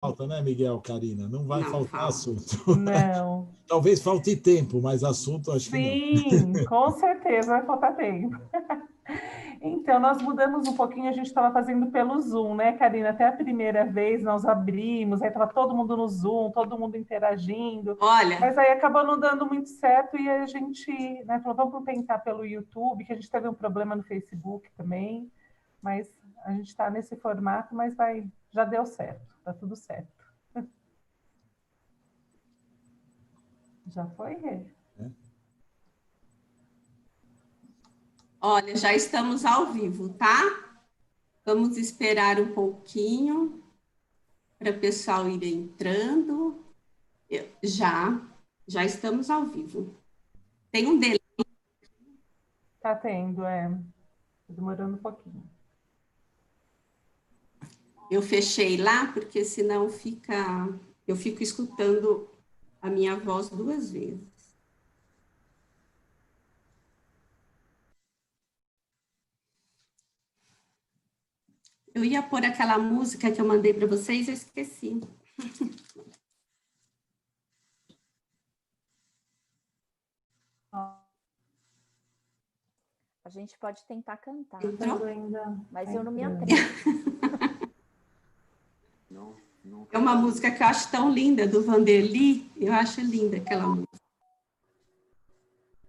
falta, né, Miguel, Karina? Não vai Não faltar falta. assunto. Não. Talvez falte tempo, mas assunto acho que não. Sim, com certeza vai faltar tempo. Então, nós mudamos um pouquinho, a gente estava fazendo pelo Zoom, né, Karina? Até a primeira vez nós abrimos, aí estava todo mundo no Zoom, todo mundo interagindo, Olha, mas aí acabou não dando muito certo e a gente, né, falou, vamos tentar pelo YouTube, que a gente teve um problema no Facebook também, mas a gente está nesse formato, mas vai, já deu certo, tá tudo certo. Já foi, Rê? olha, já estamos ao vivo, tá? Vamos esperar um pouquinho para o pessoal ir entrando. Já, já estamos ao vivo. Tem um delay. Tá tendo, tá demorando um pouquinho. Eu fechei lá, porque senão eu fico escutando a minha voz duas vezes. Eu ia pôr aquela música que eu mandei para vocês, eu esqueci. A gente pode tentar cantar, Entrou? mas eu não me atrevo. É uma música que eu acho tão linda, do Vanderly. Eu acho linda aquela música.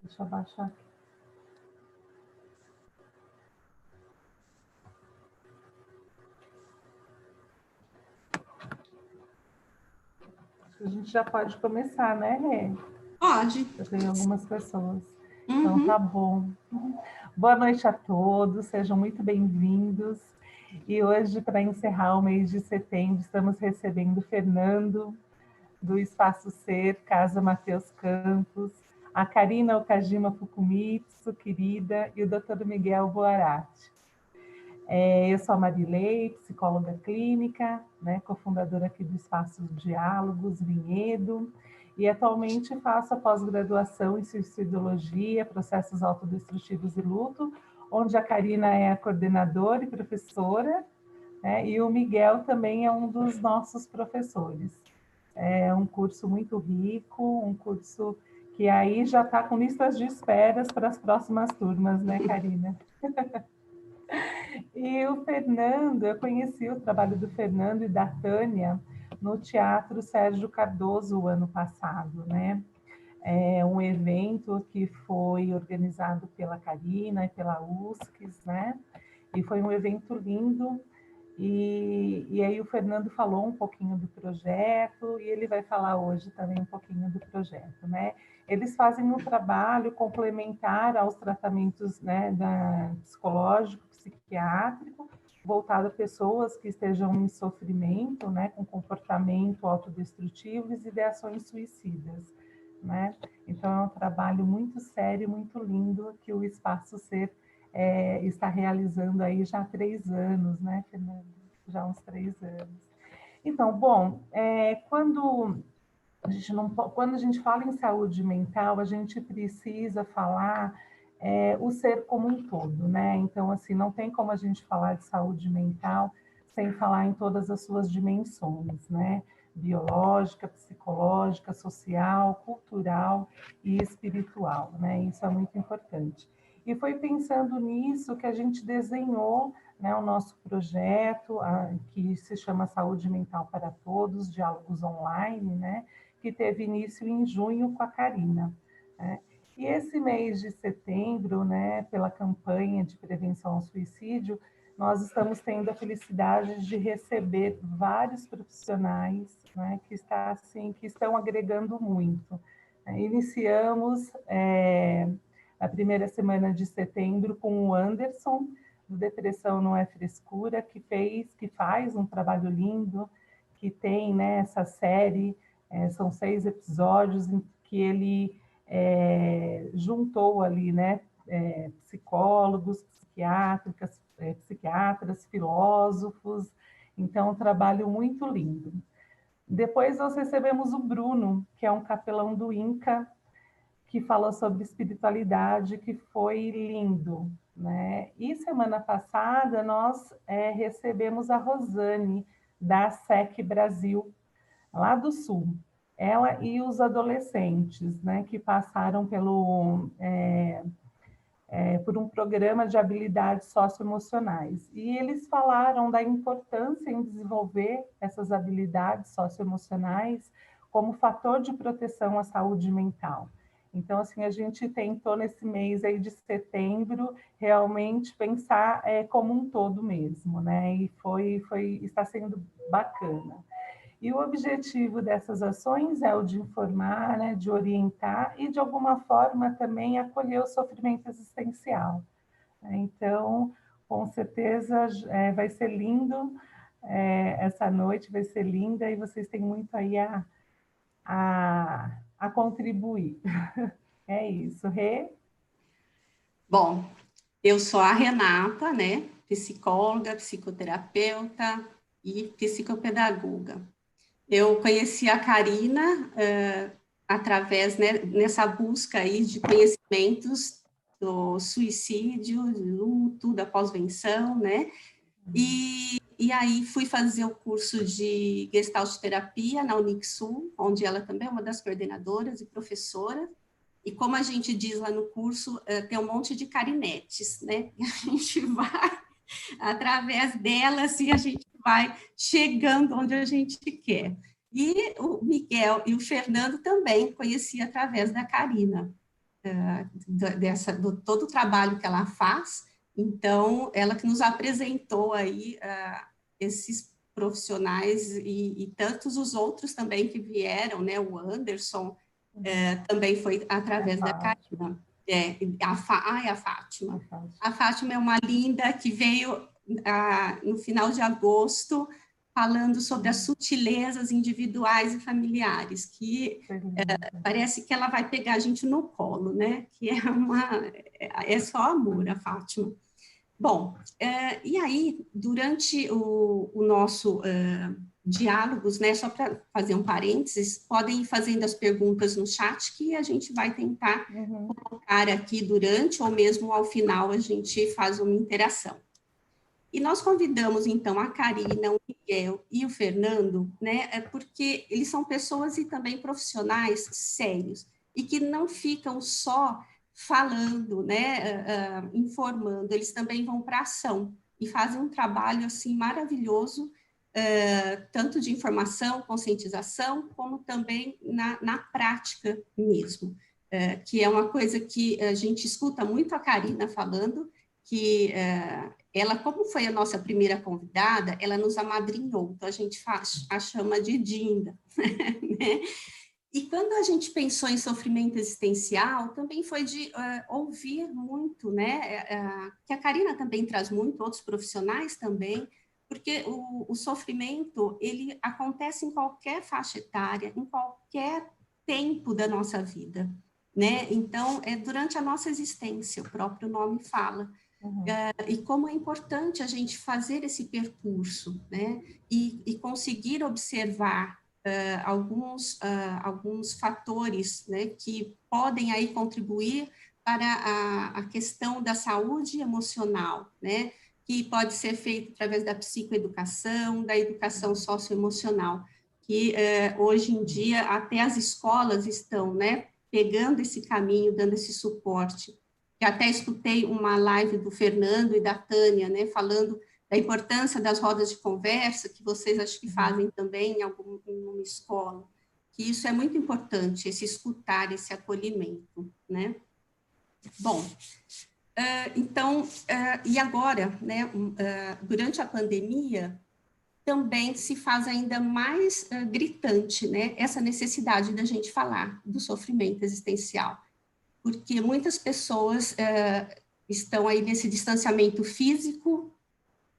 Deixa eu abaixar aqui. A gente já pode começar, né, Rê? Pode. Eu tenho algumas pessoas. Uhum. Então, tá bom. Boa noite a todos, sejam muito bem-vindos. E hoje, para encerrar o mês de setembro, estamos recebendo o Fernando, do Espaço Ser, Casa Matheus Campos, a Karina Okajima Fukumitsu, querida, e o Dr. Miguel Boarati. Eu sou a Marilei, psicóloga clínica, né, cofundadora aqui do Espaço Diálogos, Vinhedo, e atualmente faço a pós-graduação em suicidologia, processos autodestrutivos e luto, onde a Karina é a coordenadora e professora, né, e o Miguel também é um dos nossos professores. É um curso muito rico, um curso que aí já está com listas de esperas para as próximas turmas, né, Karina? E o Fernando, eu conheci o trabalho do Fernando e da Tânia no Teatro Sérgio Cardoso o ano passado, né? É um evento que foi organizado pela Karina e pela USCS, né? E foi um evento lindo. E aí o Fernando falou um pouquinho do projeto e ele vai falar hoje também um pouquinho do projeto, né? Eles fazem um trabalho complementar aos tratamentos, né, psicológico, psiquiátrico, voltado a pessoas que estejam em sofrimento, né, com comportamento autodestrutivo e ideações suicidas, né? Então é um trabalho muito sério, muito lindo que o Espaço Ser está realizando aí já há 3 anos, né, Fernando? Já há uns 3 anos. Então, bom, quando a gente fala em saúde mental, a gente precisa falar o ser como um todo, né? Então, assim, não tem como a gente falar de saúde mental sem falar em todas as suas dimensões, né? Biológica, psicológica, social, cultural e espiritual, né? Isso é muito importante. E foi pensando nisso que a gente desenhou, né, o nosso projeto, que se chama Saúde Mental para Todos, Diálogos Online, né? Que teve início em junho com a Karina, né? E esse mês de setembro, né, pela campanha de prevenção ao suicídio, nós estamos tendo a felicidade de receber vários profissionais, né, que estão agregando muito. Iniciamos a primeira semana de setembro com o Anderson, do Depressão Não é Frescura, que faz um trabalho lindo, que tem, né, essa série, são 6 episódios em que ele juntou ali, né, psicólogos, psiquiatras, filósofos, então um trabalho muito lindo. Depois nós recebemos o Bruno, que é um capelão do INCA, que falou sobre espiritualidade, que foi lindo, né? E semana passada nós recebemos a Rosane, da SEC Brasil, lá do Sul. Ela e os adolescentes, né, que passaram por um programa de habilidades socioemocionais. E eles falaram da importância em desenvolver essas habilidades socioemocionais como fator de proteção à saúde mental. Então, assim, a gente tentou nesse mês aí de setembro realmente pensar como um todo mesmo, né? E está sendo bacana. E o objetivo dessas ações é o de informar, né, de orientar e, de alguma forma, também acolher o sofrimento existencial. Então, com certeza, vai ser lindo, essa noite vai ser linda e vocês têm muito aí a contribuir. É isso. Rê? Bom, eu sou a Renata, né? Psicóloga, psicoterapeuta e psicopedagoga. Eu conheci a Karina através, né, nessa busca aí de conhecimentos do suicídio, do luto, da pós-venção, né? E aí fui fazer o curso de Gestalt terapia na Unixul, onde ela também é uma das coordenadoras e professora. E como a gente diz lá no curso, tem um monte de carinetes, né? E a gente vai, através delas, assim, a gente vai chegando onde a gente quer. E o Miguel e o Fernando também conheci através da Karina, do todo o trabalho que ela faz. Então, ela que nos apresentou aí esses profissionais e tantos os outros também que vieram, né? O Anderson também foi através da Karina. A Fátima. A Fátima é uma linda que veio no final de agosto falando sobre as sutilezas individuais e familiares, que parece que ela vai pegar a gente no colo, né? Que é só amor, a Fátima. Bom, e aí, durante o nosso diálogos, né, só para fazer um parênteses, podem ir fazendo as perguntas no chat que a gente vai tentar colocar aqui durante ou mesmo ao final a gente faz uma interação. E nós convidamos, então, a Karina, o Miguel e o Fernando, né, porque eles são pessoas e também profissionais sérios e que não ficam só falando, né, informando, eles também vão para a ação e fazem um trabalho, assim, maravilhoso, tanto de informação, conscientização, como também na prática mesmo, que é uma coisa que a gente escuta muito a Karina falando, que ela, como foi a nossa primeira convidada, ela nos amadrinhou, então a gente a chama de Dinda, né? E quando a gente pensou em sofrimento existencial, também foi de ouvir muito, né? Que a Karina também traz muito, outros profissionais também, porque o sofrimento, ele acontece em qualquer faixa etária, em qualquer tempo da nossa vida, né? Então, é durante a nossa existência, o próprio nome fala. E como é importante a gente fazer esse percurso, né? E conseguir observar alguns fatores, né, que podem aí contribuir para a questão da saúde emocional, né? Que pode ser feito através da psicoeducação, da educação socioemocional, que hoje em dia até as escolas estão, né, pegando esse caminho, dando esse suporte. Eu até escutei uma live do Fernando e da Tânia, né, falando da importância das rodas de conversa, que vocês acho que fazem também em alguma escola, que isso é muito importante, esse escutar, esse acolhimento, né? Bom, então, e agora, né, durante a pandemia, também se faz ainda mais gritante, né, essa necessidade da gente falar do sofrimento existencial, porque muitas pessoas estão aí nesse distanciamento físico,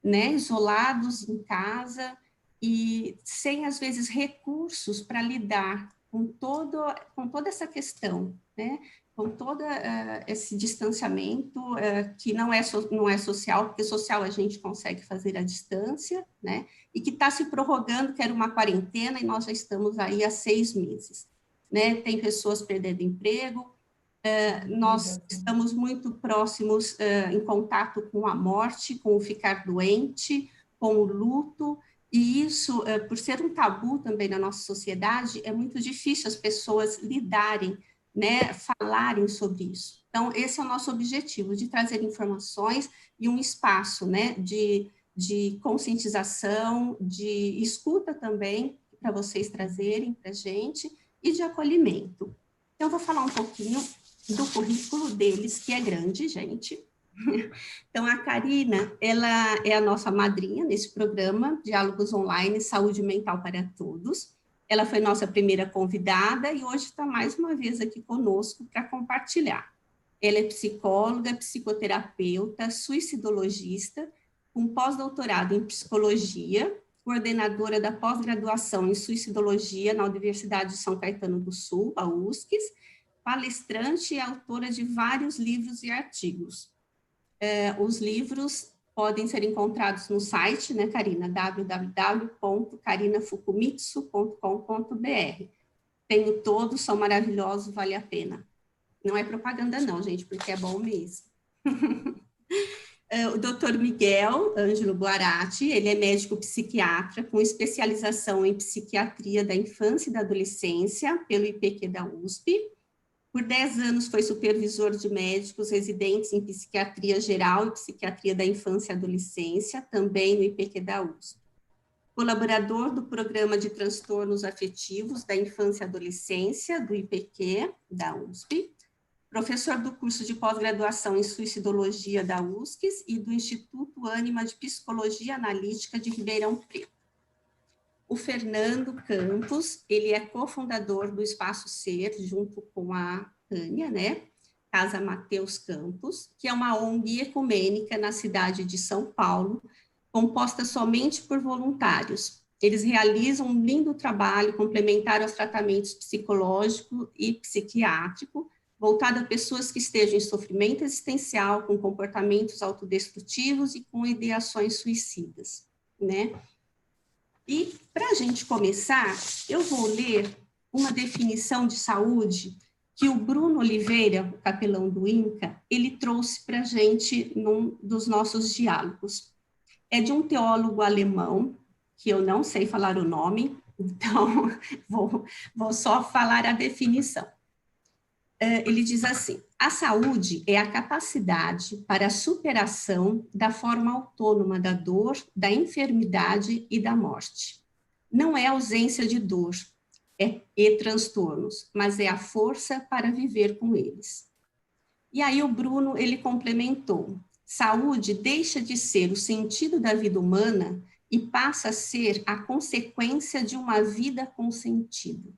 né, isolados em casa e sem, às vezes, recursos para lidar com toda essa questão, né, com todo esse distanciamento que não é social, porque social a gente consegue fazer à distância, né, e que está se prorrogando, que era uma quarentena, e nós já estamos aí há 6 meses. Né, tem pessoas perdendo emprego, nós estamos muito próximos em contato com a morte, com o ficar doente, com o luto, E isso, por ser um tabu também na nossa sociedade, é muito difícil as pessoas lidarem, né, falarem sobre isso. Então, esse é o nosso objetivo, de trazer informações e um espaço, né, de conscientização, de escuta também, para vocês trazerem para a gente, e de acolhimento. Então, eu vou falar um pouquinho do currículo deles, que é grande, gente. Então, a Karina, ela é a nossa madrinha nesse programa, Diálogos Online, Saúde Mental para Todos. Ela foi nossa primeira convidada e hoje está mais uma vez aqui conosco para compartilhar. Ela é psicóloga, psicoterapeuta, suicidologista, com pós-doutorado em psicologia, coordenadora da pós-graduação em suicidologia na Universidade de São Caetano do Sul, a USCS, palestrante e autora de vários livros e artigos. Os livros podem ser encontrados no site, né, Karina? www.karinafukumitsu.com.br. Tenho todos, são maravilhosos, vale a pena. Não é propaganda não, gente, porque é bom mesmo. O Dr. Miguel Ângelo Guarati, ele é médico psiquiatra com especialização em psiquiatria da infância e da adolescência pelo IPQ da USP. Por 10 anos foi supervisor de médicos residentes em psiquiatria geral e psiquiatria da infância e adolescência, também no IPQ da USP. Colaborador do Programa de Transtornos Afetivos da Infância e Adolescência, do IPQ da USP. Professor do curso de pós-graduação em suicidologia da USCS e do Instituto Ânima de Psicologia Analítica de Ribeirão Preto. O Fernando Campos, ele é cofundador do Espaço Ser, junto com a Tânia, né? Casa Mateus Campos, que é uma ONG ecumênica na cidade de São Paulo, composta somente por voluntários. Eles realizam um lindo trabalho complementar aos tratamentos psicológico e psiquiátrico, voltado a pessoas que estejam em sofrimento existencial, com comportamentos autodestrutivos e com ideações suicidas, né? E, para a gente começar, eu vou ler uma definição de saúde que o Bruno Oliveira, o capelão do INCA, ele trouxe para a gente num dos nossos diálogos. É de um teólogo alemão, que eu não sei falar o nome, então vou só falar a definição. Ele diz assim: a saúde é a capacidade para a superação da forma autônoma da dor, da enfermidade e da morte. Não é ausência de dor e transtornos, mas é a força para viver com eles. E aí o Bruno, ele complementou: saúde deixa de ser o sentido da vida humana e passa a ser a consequência de uma vida com sentido,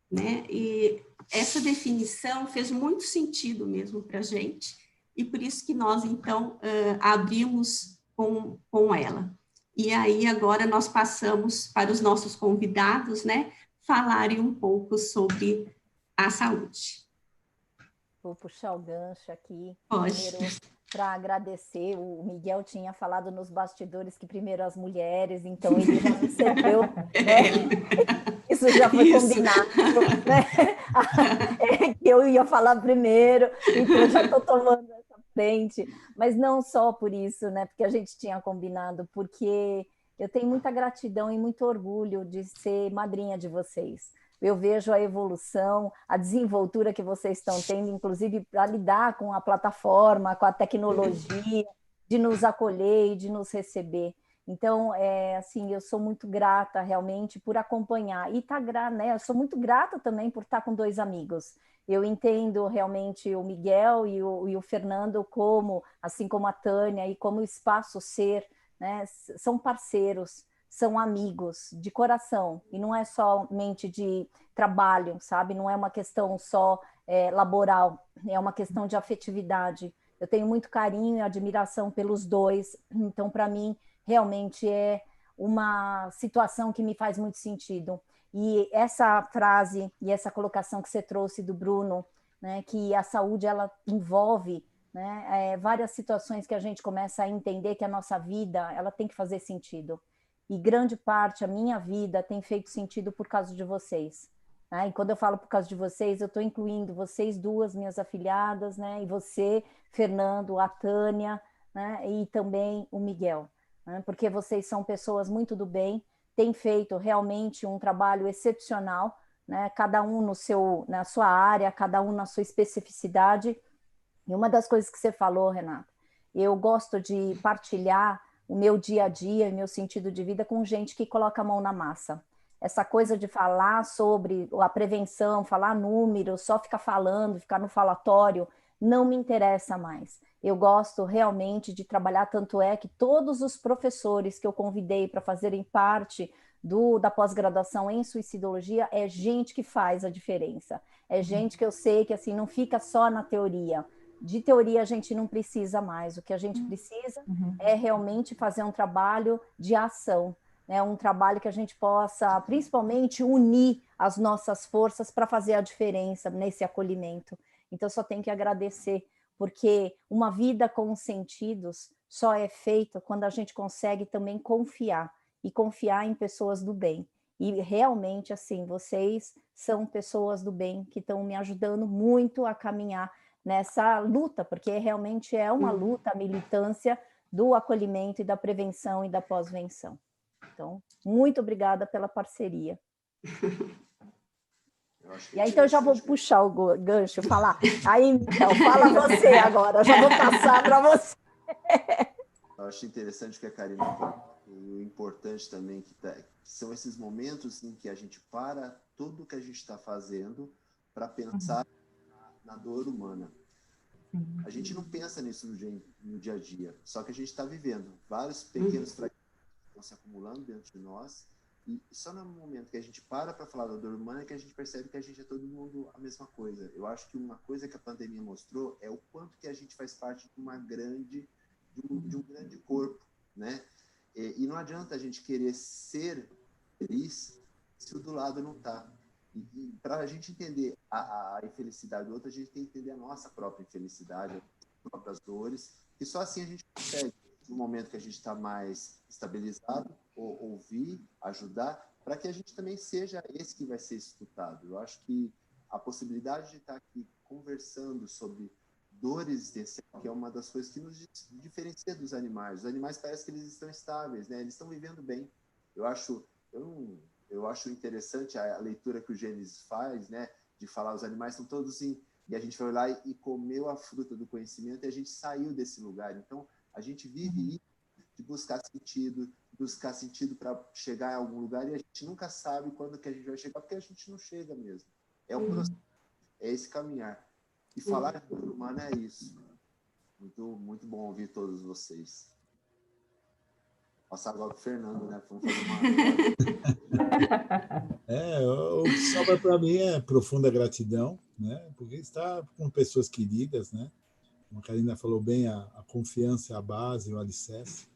né? E essa definição fez muito sentido mesmo para a gente, e por isso que nós, então, abrimos com ela. E aí, agora, nós passamos para os nossos convidados, né, falarem um pouco sobre a saúde. Vou puxar o gancho aqui. Pode. Primeiro, para agradecer, o Miguel tinha falado nos bastidores que primeiro as mulheres, então ele já recebeu, né? Isso já foi combinado, né? Que eu ia falar primeiro, então eu já estou tomando essa frente, mas não só por isso, né? Porque a gente tinha combinado, porque eu tenho muita gratidão e muito orgulho de ser madrinha de vocês. Eu vejo a evolução, a desenvoltura que vocês estão tendo, inclusive para lidar com a plataforma, com a tecnologia, de nos acolher e de nos receber. Então, assim, eu sou muito grata realmente por acompanhar. E né, eu sou muito grata também por estar com dois amigos. Eu entendo realmente o Miguel e o Fernando como, assim como a Tânia, e como o Espaço Ser, né, são parceiros, são amigos de coração, e não é somente de trabalho, sabe? Não é uma questão só laboral, é uma questão de afetividade. Eu tenho muito carinho e admiração pelos dois, então, para mim, realmente é uma situação que me faz muito sentido. E essa frase e essa colocação que você trouxe do Bruno, né, que a saúde ela envolve, né, várias situações que a gente começa a entender que a nossa vida ela tem que fazer sentido. E grande parte, a minha vida tem feito sentido por causa de vocês. Né? E quando eu falo por causa de vocês, eu estou incluindo vocês duas, minhas afilhadas, né? E você, Fernando, a Tânia, né? E também o Miguel. né? Porque vocês são pessoas muito do bem, têm feito realmente um trabalho excepcional, né? Cada um na sua área, cada um na sua especificidade. E uma das coisas que você falou, Renata, eu gosto de partilhar o meu dia a dia, meu sentido de vida com gente que coloca a mão na massa. Essa coisa de falar sobre a prevenção, falar números, só ficar falando, ficar no falatório, não me interessa mais. Eu gosto realmente de trabalhar, tanto é que todos os professores que eu convidei para fazerem parte da pós-graduação em suicidologia é gente que faz a diferença. É gente que eu sei que assim não fica só na teoria. De teoria a gente não precisa mais. O que a gente precisa é realmente fazer um trabalho de ação, né? Um trabalho que a gente possa, principalmente, unir as nossas forças para fazer a diferença nesse acolhimento. Então, só tenho que agradecer, porque uma vida com sentidos só é feita quando a gente consegue também confiar, e confiar em pessoas do bem. E realmente, assim, vocês são pessoas do bem que estão me ajudando muito a caminhar nessa luta, porque realmente é uma luta, a militância do acolhimento e da prevenção e da pós-venção. Então, muito obrigada pela parceria. E aí, então, eu já vou puxar o gancho, falar. Aí, então, fala você agora, já vou passar para você. Eu acho interessante o que a Karina falou, e o importante também que são esses momentos em que a gente para tudo que a gente está fazendo para pensar na dor humana. A gente não pensa nisso no dia a dia, só que a gente está vivendo vários pequenos fragmentos que estão se acumulando dentro de nós, e só no momento que a gente para falar da dor humana é que a gente percebe que a gente é todo mundo a mesma coisa. Eu acho que uma coisa que a pandemia mostrou é o quanto que a gente faz parte de de um grande corpo, né? E não adianta a gente querer ser feliz se o do lado não está. E para a gente entender a infelicidade do outro, a gente tem que entender a nossa própria infelicidade, as próprias dores, e só assim a gente consegue, no momento que a gente está mais estabilizado, ouvir, ajudar, para que a gente também seja esse que vai ser escutado. Eu acho que a possibilidade de estar aqui conversando sobre dor existencial, que é uma das coisas que nos diferencia dos animais. Os animais parece que eles estão estáveis, né? Eles estão vivendo bem. Eu acho interessante a leitura que o Gênesis faz, né? De falar os animais estão todos e a gente foi lá e comeu a fruta do conhecimento e a gente saiu desse lugar. Então, a gente vive isso de buscar sentido para chegar em algum lugar e a gente nunca sabe quando que a gente vai chegar, porque a gente não chega mesmo. É um processo, é esse caminhar. E falar de dor humana é isso. Muito, muito bom ouvir todos vocês. Passar agora para o Fernando, né? Vamos fazer o que sobra para mim é profunda gratidão, né? Porque está com pessoas queridas, né? Como a Karina falou bem, a confiança é a base, o alicerce.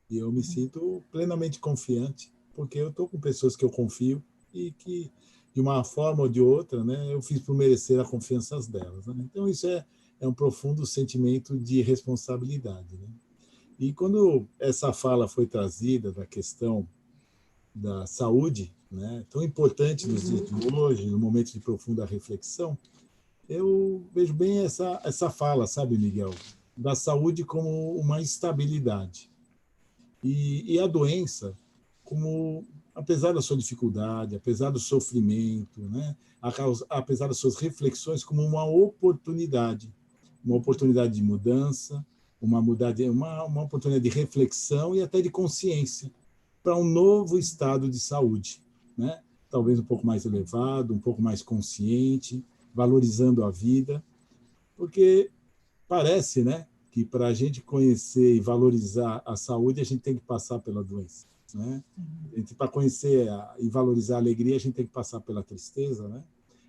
E eu me sinto plenamente confiante, porque eu estou com pessoas que eu confio e que, de uma forma ou de outra, né, eu fiz por merecer a confiança delas. Né? Então, isso é um profundo sentimento de responsabilidade. Né? E quando essa fala foi trazida da questão da saúde, né, tão importante nos dias de hoje, no momento de profunda reflexão, eu vejo bem essa fala, sabe, Miguel, da saúde como uma estabilidade. E a doença como, apesar da sua dificuldade, apesar do sofrimento, né, apesar das suas reflexões, como uma oportunidade de mudança, uma oportunidade de reflexão e até de consciência para um novo estado de saúde, né? Talvez um pouco mais elevado, um pouco mais consciente, valorizando a vida, porque parece, né, que para a gente conhecer e valorizar a saúde, a gente tem que passar pela doença. Né? Para conhecer e valorizar a alegria, a gente tem que passar pela tristeza. Né?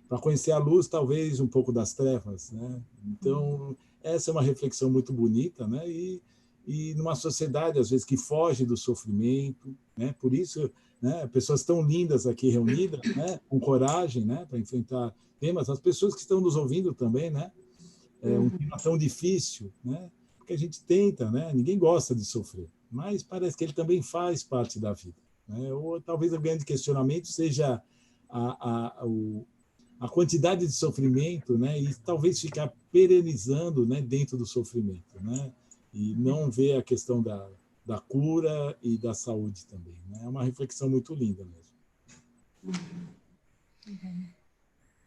Para conhecer a luz, talvez um pouco das trevas. Né? Então, essa é uma reflexão muito bonita, né? E numa sociedade, às vezes, que foge do sofrimento. Né? Por isso, né, pessoas tão lindas aqui reunidas, né, com coragem, né, para enfrentar temas. As pessoas que estão nos ouvindo também, né? Um tema tão difícil, né? Porque a gente tenta, né? Ninguém gosta de sofrer, mas parece que ele também faz parte da vida. Né? Ou talvez o grande questionamento seja a quantidade de sofrimento, né? E talvez ficar perenizando, né, dentro do sofrimento, né? E não ver a questão da cura e da saúde também, né? É uma reflexão muito linda mesmo.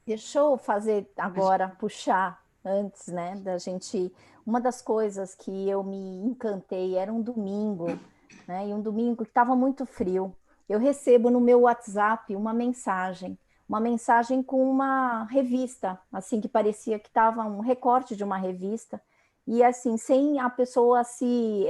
Deixa eu fazer agora, puxar antes, né, da gente... Uma das coisas que eu me encantei era um domingo, né, e um domingo que estava muito frio. Eu recebo no meu WhatsApp uma mensagem com uma revista, assim, que parecia que estava um recorte de uma revista, e assim, sem a pessoa se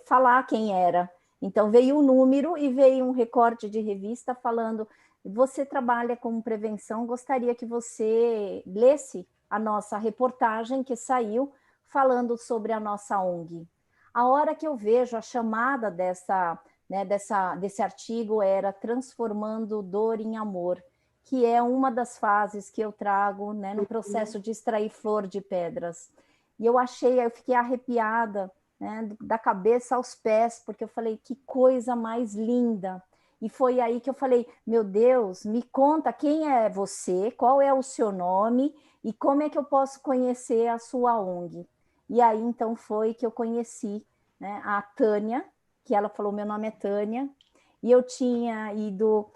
falar quem era. Então, veio o número e veio um recorte de revista falando: você trabalha com prevenção, gostaria que você lesse a nossa reportagem que saiu falando sobre a nossa ONG. A hora que eu vejo a chamada desse artigo era Transformando Dor em Amor, que é uma das fases que eu trago, né, no processo de extrair flor de pedras. E eu fiquei arrepiada, né, da cabeça aos pés, porque eu falei, que coisa mais linda. E foi aí que eu falei, meu Deus, me conta quem é você, qual é o seu nome e como é que eu posso conhecer a sua ONG. E aí, então, foi que eu conheci, né, a Tânia, que ela falou, meu nome é Tânia, e eu tinha ido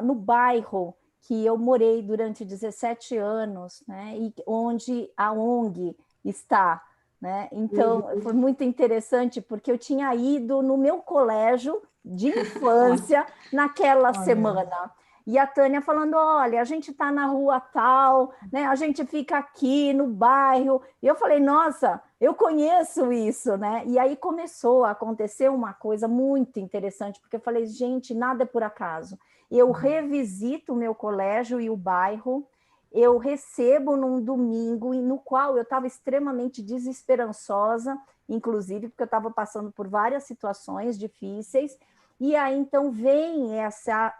no bairro que eu morei durante 17 anos, né, e onde a ONG está, né? Então, foi muito interessante, porque eu tinha ido no meu colégio de infância naquela semana. E a Tânia falando, olha, a gente está na rua tal, né? A gente fica aqui no bairro. E eu falei, nossa, eu conheço isso, né? E aí começou a acontecer uma coisa muito interessante, porque eu falei, gente, nada é por acaso. Eu revisito o meu colégio e o bairro, eu recebo num domingo, no qual eu estava extremamente desesperançosa, inclusive porque eu estava passando por várias situações difíceis, e aí então vem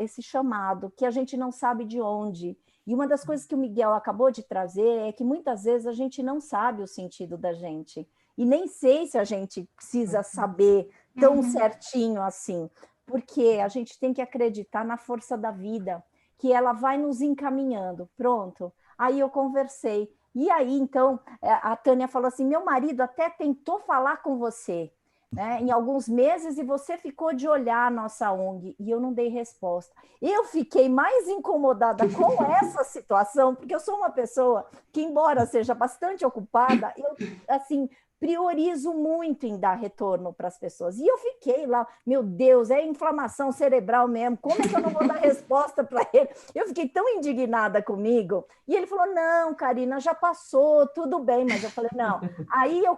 esse chamado, que a gente não sabe de onde. E uma das coisas que o Miguel acabou de trazer é que muitas vezes a gente não sabe o sentido da gente, e nem sei se a gente precisa saber tão certinho assim, porque a gente tem que acreditar na força da vida, que ela vai nos encaminhando. Pronto. Aí eu conversei. E aí, então, a Tânia falou assim, meu marido até tentou falar com você, né, em alguns meses, e você ficou de olhar a nossa ONG, e eu não dei resposta. Eu fiquei mais incomodada com essa situação, porque eu sou uma pessoa que, embora seja bastante ocupada, eu, assim, priorizo muito em dar retorno para as pessoas. E eu fiquei lá, meu Deus, é inflamação cerebral mesmo, como é que eu não vou dar resposta para ele? Eu fiquei tão indignada comigo. E ele falou, não, Karina, já passou, tudo bem. Mas eu falei, não. Aí eu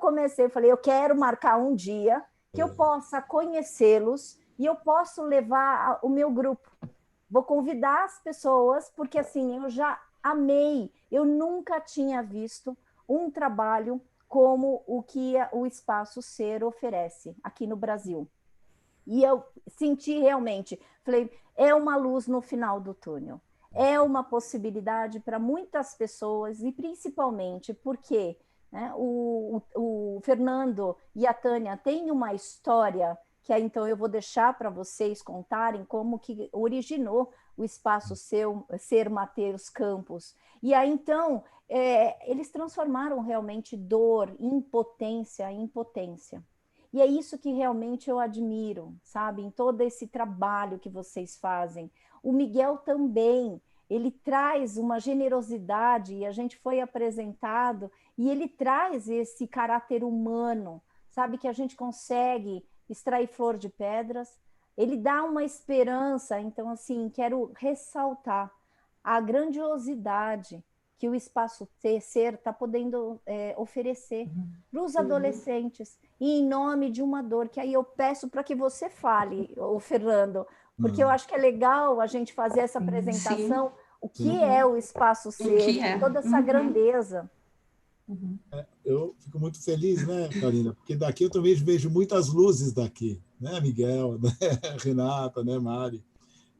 falei, eu quero marcar um dia que eu possa conhecê-los e eu posso levar o meu grupo. Vou convidar as pessoas, porque assim, eu já amei, eu nunca tinha visto um trabalho como o que o Espaço Ser oferece aqui no Brasil. E eu senti realmente, falei, é uma luz no final do túnel, é uma possibilidade para muitas pessoas, e principalmente porque, né, o Fernando e a Tânia têm uma história que aí, então eu vou deixar para vocês contarem como que originou o Espaço Ser Mateus Campos. E aí, então, eles transformaram realmente dor, impotência em potência. E é isso que realmente eu admiro, sabe? Em todo esse trabalho que vocês fazem. O Miguel também, ele traz uma generosidade, e a gente foi apresentado, e ele traz esse caráter humano, sabe? Que a gente consegue extrair flor de pedras. Ele dá uma esperança, então, assim, quero ressaltar a grandiosidade que o Espaço Ser está podendo oferecer para os adolescentes, e em nome de uma dor, que aí eu peço para que você fale, o Fernando, porque eu acho que é legal a gente fazer essa apresentação, o que é o Espaço Ser, toda essa grandeza. Eu fico muito feliz, né, Karina? Porque daqui eu também vejo muitas luzes daqui, né, Miguel, né, Renata, né, Mari,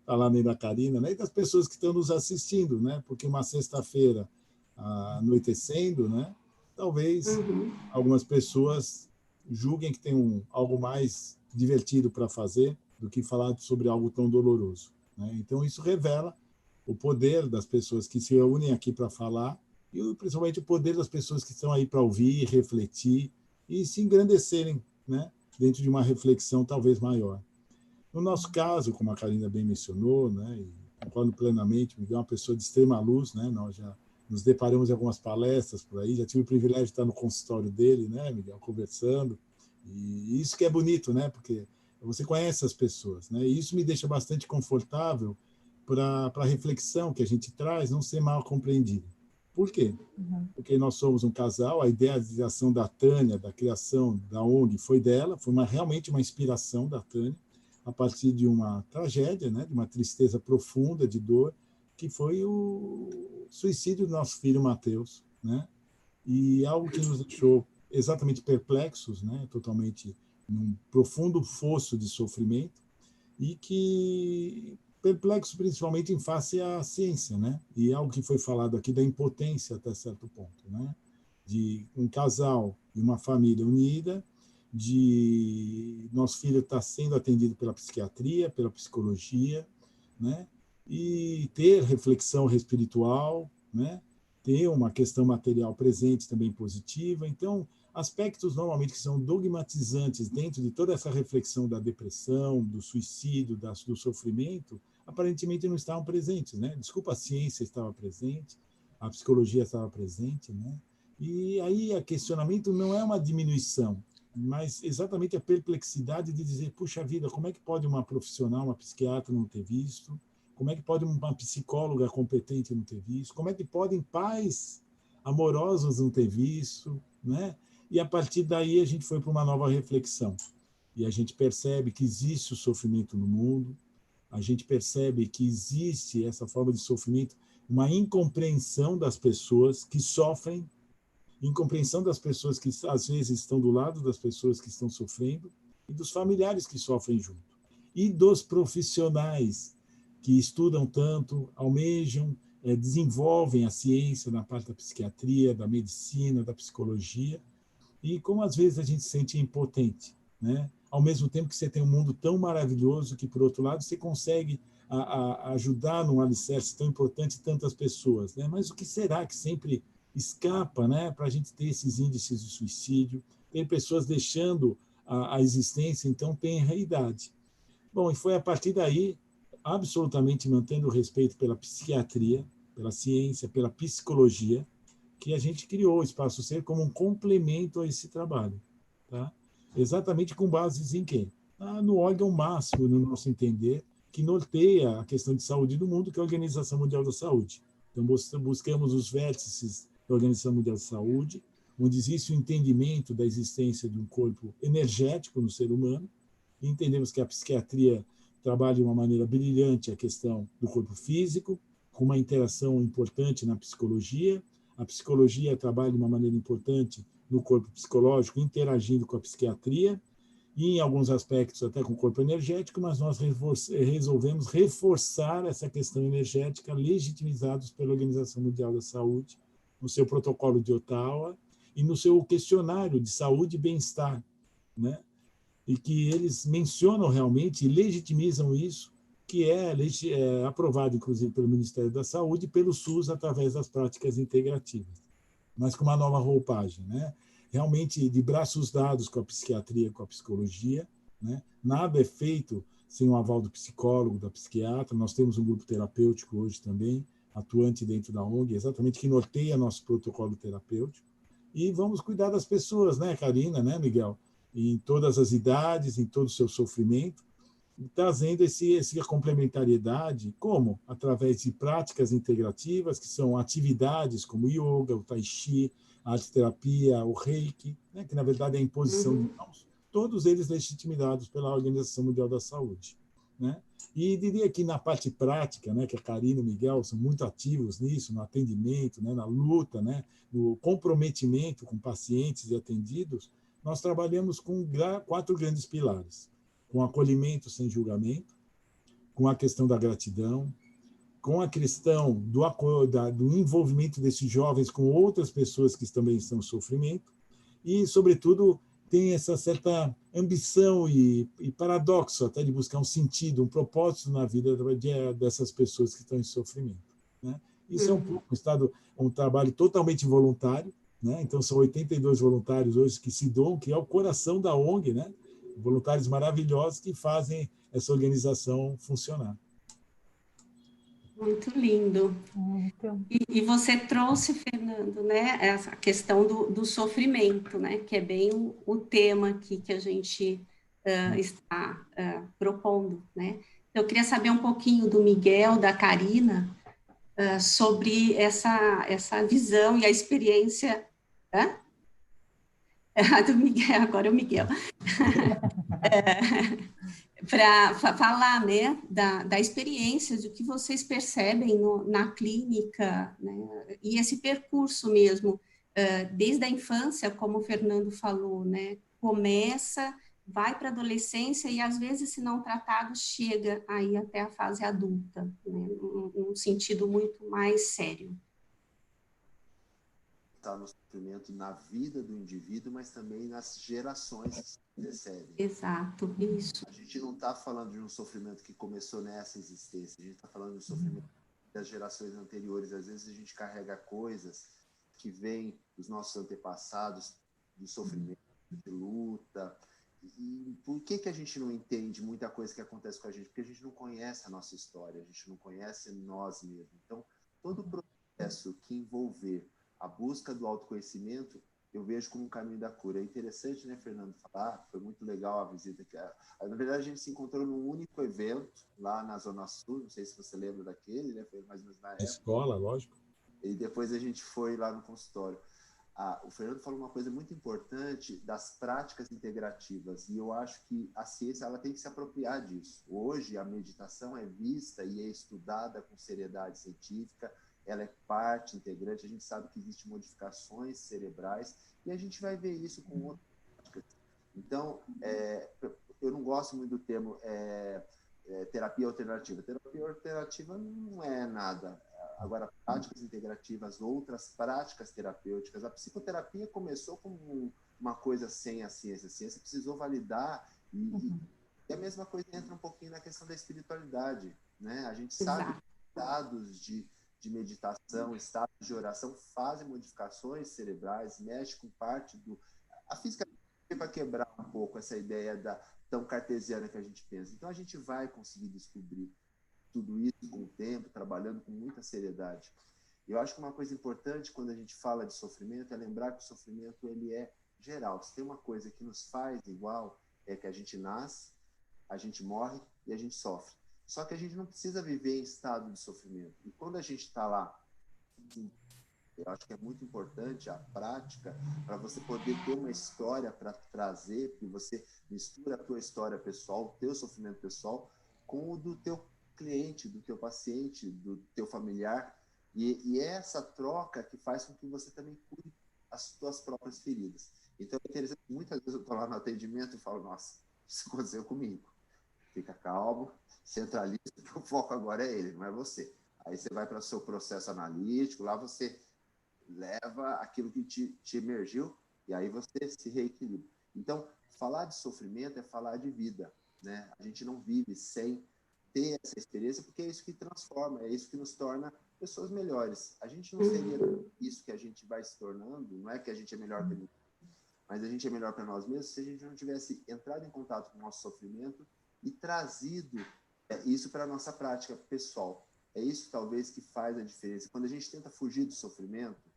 falando aí da Karina, né, e das pessoas que estão nos assistindo, né? Porque uma sexta-feira anoitecendo, né? Talvez algumas pessoas julguem que tem algo mais divertido para fazer do que falar sobre algo tão doloroso, né? Então isso revela o poder das pessoas que se reúnem aqui para falar, e principalmente o poder das pessoas que estão aí para ouvir, refletir e se engrandecerem, né, dentro de uma reflexão talvez maior. No nosso caso, como a Karina bem mencionou, né, e concordo plenamente, Miguel é uma pessoa de extrema luz, né, nós já nos deparamos em algumas palestras por aí, já tive o privilégio de estar no consultório dele, né, Miguel, conversando, e isso que é bonito, né, porque você conhece as pessoas, né, e isso me deixa bastante confortável para a reflexão que a gente traz não ser mal compreendida. Por quê? Porque nós somos um casal, a idealização da Tânia, da criação da ONG, foi dela, foi realmente uma inspiração da Tânia, a partir de uma tragédia, né, de uma tristeza profunda, de dor, que foi o suicídio do nosso filho Mateus, né? E algo que nos deixou exatamente perplexos, né, totalmente num profundo fosso de sofrimento, e que perplexo principalmente em face à ciência, né? E algo que foi falado aqui da impotência até certo ponto, né? De um casal e uma família unida, de nosso filho estar sendo atendido pela psiquiatria, pela psicologia, né? E ter reflexão espiritual, né? Ter uma questão material presente também positiva. Então, aspectos normalmente que são dogmatizantes dentro de toda essa reflexão da depressão, do suicídio, do sofrimento, aparentemente não estavam presentes, né? Desculpa, a ciência estava presente, a psicologia estava presente, né? E aí o questionamento não é uma diminuição, mas exatamente a perplexidade de dizer, puxa vida, como é que pode uma profissional, uma psiquiatra não ter visto? Como é que pode uma psicóloga competente não ter visto? Como é que podem pais amorosos não ter visto, né? E a partir daí a gente foi para uma nova reflexão. E a gente percebe que existe o sofrimento no mundo, a gente percebe que existe essa forma de sofrimento, uma incompreensão das pessoas que sofrem, incompreensão das pessoas que às vezes estão do lado das pessoas que estão sofrendo e dos familiares que sofrem junto. E dos profissionais que estudam tanto, almejam, desenvolvem a ciência na parte da psiquiatria, da medicina, da psicologia, e como às vezes a gente se sente impotente, né? Ao mesmo tempo que você tem um mundo tão maravilhoso que, por outro lado, você consegue ajudar num alicerce tão importante tantas pessoas, né? Mas o que será que sempre escapa, né, para a gente ter esses índices de suicídio? Tem pessoas deixando a existência, então tem a idade. Bom, e foi a partir daí, absolutamente mantendo o respeito pela psiquiatria, pela ciência, pela psicologia, que a gente criou o Espaço Ser como um complemento a esse trabalho, tá? Exatamente com bases em quê? No órgão máximo, no nosso entender, que norteia a questão de saúde do mundo, que é a Organização Mundial da Saúde. Então, buscamos os vértices da Organização Mundial da Saúde, onde existe o entendimento da existência de um corpo energético no ser humano, e entendemos que a psiquiatria trabalha de uma maneira brilhante a questão do corpo físico, com uma interação importante na psicologia. A psicologia trabalha de uma maneira importante no corpo psicológico, interagindo com a psiquiatria, e em alguns aspectos até com o corpo energético, mas nós resolvemos reforçar essa questão energética, legitimizados pela Organização Mundial da Saúde, no seu protocolo de Ottawa e no seu questionário de saúde e bem-estar, né? E que eles mencionam realmente e legitimizam isso, que é aprovado, inclusive, pelo Ministério da Saúde e pelo SUS através das práticas integrativas, mas com uma nova roupagem, né? Realmente de braços dados com a psiquiatria, com a psicologia, né? Nada é feito sem o aval do psicólogo, da psiquiatra. Nós temos um grupo terapêutico hoje também, atuante dentro da ONG, exatamente que norteia nosso protocolo terapêutico. E vamos cuidar das pessoas, né, Karina, né, Miguel? Em todas as idades, em todo o seu sofrimento, trazendo essa complementariedade, como? Através de práticas integrativas, que são atividades como o yoga, o tai chi, a arte-terapia, o reiki, né, que na verdade é a imposição de mãos, todos eles legitimados pela Organização Mundial da Saúde, né? E diria que na parte prática, né, que a Karina e o Miguel são muito ativos nisso, no atendimento, né, na luta, né, no comprometimento com pacientes e atendidos, nós trabalhamos com 4 grandes pilares: com acolhimento sem julgamento, com a questão da gratidão, com a questão do envolvimento desses jovens com outras pessoas que também estão em sofrimento, e, sobretudo, tem essa certa ambição e paradoxo até de buscar um sentido, um propósito na vida dessas pessoas que estão em sofrimento, né? Isso é um trabalho totalmente voluntário, né? Então, são 82 voluntários hoje que se doam, que é o coração da ONG, né? voluntários maravilhosos que fazem essa organização funcionar. Muito lindo. Muito. E você trouxe, Fernando, né, essa questão do sofrimento, né, que é bem o tema aqui que a gente está propondo, né? Eu queria saber um pouquinho do Miguel, da Karina, sobre essa visão e a experiência do Miguel, agora é o Miguel. Para falar, né, da experiência, do que vocês percebem na clínica, né, e esse percurso mesmo, desde a infância, como o Fernando falou, né, começa, vai para a adolescência e, às vezes, se não tratado, chega aí até a fase adulta, né, num sentido muito mais sério. Está no sofrimento na vida do indivíduo, mas também nas gerações que se antecedem. Exato, isso. A gente não está falando de um sofrimento que começou nessa existência, a gente está falando de um sofrimento das gerações anteriores. Às vezes a gente carrega coisas que vêm dos nossos antepassados, de sofrimento, de luta. E por que a gente não entende muita coisa que acontece com a gente? Porque a gente não conhece a nossa história, a gente não conhece nós mesmos. Então, todo o processo que envolver a busca do autoconhecimento, eu vejo como um caminho da cura. É interessante, né, Fernando, falar, foi muito legal a visita. Na verdade, a gente se encontrou num único evento, lá na Zona Sul, não sei se você lembra daquele, né, foi mais ou menos na época. Escola, lógico. E depois a gente foi lá no consultório. O Fernando falou uma coisa muito importante das práticas integrativas, e eu acho que a ciência ela tem que se apropriar disso. Hoje, a meditação é vista e é estudada com seriedade científica, ela é parte integrante, a gente sabe que existem modificações cerebrais e a gente vai ver isso com outras práticas. Então, eu não gosto muito do termo terapia alternativa. Terapia alternativa não é nada. Agora, práticas integrativas, outras práticas terapêuticas. A psicoterapia começou como uma coisa sem a ciência. A ciência precisou validar e a mesma coisa entra um pouquinho na questão da espiritualidade, né? A gente sabe que estados de meditação, estados de oração fazem modificações cerebrais, mexe com parte do... A física vai quebrar um pouco essa ideia tão cartesiana que a gente pensa. Então, a gente vai conseguir descobrir tudo isso com o tempo, trabalhando com muita seriedade. Eu acho que uma coisa importante quando a gente fala de sofrimento é lembrar que o sofrimento ele é geral. Se tem uma coisa que nos faz igual, é que a gente nasce, a gente morre e a gente sofre. Só que a gente não precisa viver em estado de sofrimento. E quando a gente está lá, eu acho que é muito importante a prática para você poder ter uma história para trazer, porque você mistura a tua história pessoal, o teu sofrimento pessoal, com o do teu cliente, do teu paciente, do teu familiar. E é essa troca que faz com que você também cure as tuas próprias feridas. Então é interessante, muitas vezes eu estou lá no atendimento e falo, nossa, isso aconteceu comigo. Fica calmo, centraliza, porque o foco agora é ele, não é você. Aí você vai para o seu processo analítico, lá você leva aquilo que te emergiu e aí você se reequilibra. Então, falar de sofrimento é falar de vida, né? A gente não vive sem ter essa experiência, porque é isso que transforma, é isso que nos torna pessoas melhores. A gente não seria isso que a gente vai se tornando, não é que a gente é melhor que ninguém, mas a gente é melhor para nós mesmos se a gente não tivesse entrado em contato com o nosso sofrimento e trazido isso para a nossa prática pessoal. É isso, talvez, que faz a diferença. Quando a gente tenta fugir do sofrimento,